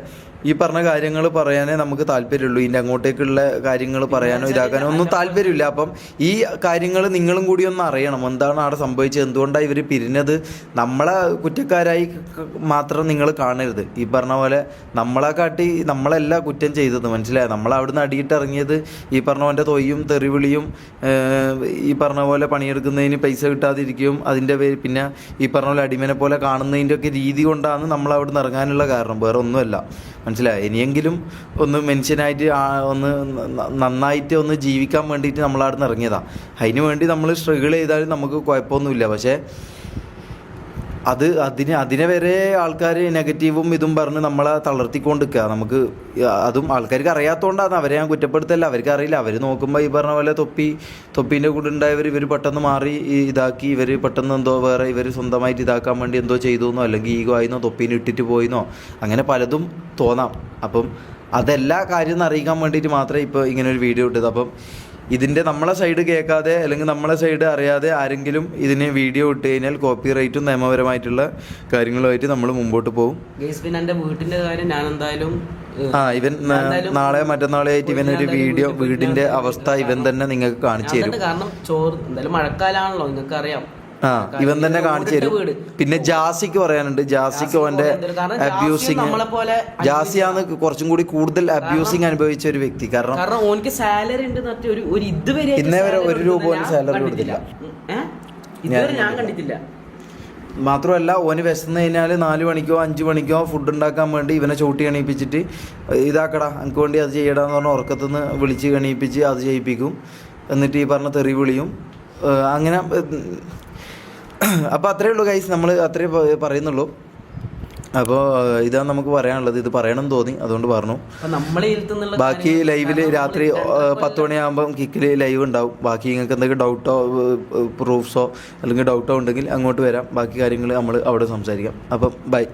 ഈ പറഞ്ഞ കാര്യങ്ങൾ പറയാനേ നമുക്ക് താല്പര്യമുള്ളൂ. ഇതിൻ്റെ അങ്ങോട്ടേക്കുള്ള കാര്യങ്ങൾ പറയാനോ ഇതാക്കാനോ ഒന്നും താല്പര്യമില്ല. അപ്പം ഈ കാര്യങ്ങൾ നിങ്ങളും കൂടി ഒന്ന് അറിയണം. എന്താണ് അവിടെ സംഭവിച്ചത്, എന്തുകൊണ്ടാണ് ഇവർ പിരിഞ്ഞത്. നമ്മളെ കുറ്റക്കാരായി മാത്രം നിങ്ങൾ കാണരുത്. ഈ പറഞ്ഞ പോലെ നമ്മളെ കാട്ടി നമ്മളല്ല കുറ്റം ചെയ്തത്, മനസ്സിലായത്. നമ്മളവിടുന്ന് അടിയിട്ടിറങ്ങിയത് ഈ പറഞ്ഞ പോലെ തൊയ്യും തെറിവിളിയും ഈ പറഞ്ഞ പോലെ പണിയെടുക്കുന്നതിന് പൈസ കിട്ടാതിരിക്കുകയും അതിൻ്റെ പേര് പിന്നെ ഈ പറഞ്ഞ പോലെ അടിമനെ പോലെ കാണുന്നതിൻ്റെ ഒക്കെ രീതി കൊണ്ടാണ് നമ്മൾ അവിടുന്ന് ഇറങ്ങാനുള്ള കാരണം, വേറെ ഒന്നുമല്ല. മനസ്സിലായി. ഇനിയെങ്കിലും ഒന്ന് മനുഷ്യനായിട്ട് ഒന്ന് നന്നായിട്ട് ഒന്ന് ജീവിക്കാൻ വേണ്ടിയിട്ട് നമ്മളവിടെ നിന്ന് ഇറങ്ങിയതാണ്. അതിന് വേണ്ടി നമ്മൾ സ്ട്രഗിൾ ചെയ്താലും നമുക്ക് കുഴപ്പമൊന്നുമില്ല. പക്ഷേ അതിനെ വരെ ആൾക്കാർ നെഗറ്റീവും ഇതും പറഞ്ഞ് നമ്മളെ തളർത്തിക്കൊണ്ടിരിക്കുക. നമുക്ക് അതും ആൾക്കാർക്ക് അറിയാത്തതുകൊണ്ടാണ്. അവരെ ഞാൻ കുറ്റപ്പെടുത്തല്ല, അവർക്ക് അറിയില്ല. അവർ നോക്കുമ്പോൾ ഈ പറഞ്ഞ പോലെ തൊപ്പീൻ്റെ കൂടെ ഉണ്ടായവർ ഇവർ പെട്ടെന്ന് മാറി ഇതാക്കി, ഇവർ പെട്ടെന്ന് എന്തോ വേറെ ഇവർ സ്വന്തമായിട്ട് ഇതാക്കാൻ വേണ്ടി എന്തോ ചെയ്തു എന്നോ അല്ലെങ്കിൽ ഈഗോ ആയിന്നോ തൊപ്പീനെ ഇട്ടിട്ട് പോയിന്നോ അങ്ങനെ പലതും തോന്നാം. അപ്പം അതെല്ലാ കാര്യം അറിയിക്കാൻ വേണ്ടിയിട്ട് മാത്രമേ ഇപ്പോൾ ഇങ്ങനെ ഒരു വീഡിയോ ഇട്ടത്. അപ്പം ഇതിൻ്റെ നമ്മളെ സൈഡ് കേൾക്കാതെ അല്ലെങ്കിൽ നമ്മളെ സൈഡ് അറിയാതെ ആരെങ്കിലും ഇതിന് വീഡിയോ ഇട്ട് കഴിഞ്ഞാൽ കോപ്പി റൈറ്റും നിയമപരമായിട്ടുള്ള കാര്യങ്ങളുമായിട്ട് നമ്മൾ മുമ്പോട്ട് പോകും. എൻ്റെ വീട്ടിൻ്റെ കാര്യം ഞാൻ എന്തായാലും ഇവൻ നാളെ മറ്റന്നാളെ ആയിട്ട് ഇവനൊരു വീഡിയോ വീടിൻ്റെ അവസ്ഥ ഇവൻ തന്നെ നിങ്ങൾക്ക് കാണിച്ചു തരും. കാരണം എന്തായാലും മഴക്കാലാണല്ലോ, നിങ്ങൾക്ക് അറിയാം. ഇവൻ തന്നെ കാണിച്ചു തരും. പിന്നെ ജാസിക്ക് പറയാനുണ്ട്. ജാസിക്ക് അവന്റെ അബ്യൂസിങ്, ജാസിയാണ് കുറച്ചും കൂടി കൂടുതൽ അബ്യൂസിങ് അനുഭവിച്ച ഒരു വ്യക്തി. കാരണം ഓനിക്ക് സാലറി ഉണ്ട്, ഇന്നേ വരെ 1 രൂപ പോലും സാലറി കൊടുത്തില്ല, ഞാൻ കണ്ടിട്ടില്ല. മാത്രമല്ല ഓന് വിശന്ന് കഴിഞ്ഞാൽ 4 മണിക്കോ 5 മണിക്കോ ഫുഡ് ഉണ്ടാക്കാൻ വേണ്ടി ഇവനെ ചവിട്ടി എണീപ്പിച്ചിട്ട് ഇതാക്കടാ എനിക്ക് വേണ്ടി അത് ചെയ്യടാന്ന് പറഞ്ഞാൽ ഉറക്കത്തുനിന്ന് വിളിച്ച് എണീപ്പിച്ച് അത് ചെയ്യിപ്പിക്കും. എന്നിട്ട് ഈ പറഞ്ഞ തെറി വിളിയും അങ്ങനെ അപ്പോൾ അത്രയേ ഉള്ളൂ ഗൈസ്, നമ്മൾ അത്രേ പറയുന്നുള്ളൂ. അപ്പോൾ ഇതാണ് നമുക്ക് പറയാനുള്ളത്. ഇത് പറയണം തോന്നി, അതുകൊണ്ട് പറഞ്ഞു. ബാക്കി ലൈവിൽ രാത്രി 10 മണിയാകുമ്പം കിക്കിൽ ലൈവ് ഉണ്ടാവും. ബാക്കി നിങ്ങൾക്ക് എന്തെങ്കിലും ഡൗട്ടോ പ്രൂഫ്സോ അല്ലെങ്കിൽ ഡൗട്ടോ ഉണ്ടെങ്കിൽ അങ്ങോട്ട് വരാം. ബാക്കി കാര്യങ്ങൾ നമ്മൾ അവിടെ സംസാരിക്കാം. അപ്പം ബൈ.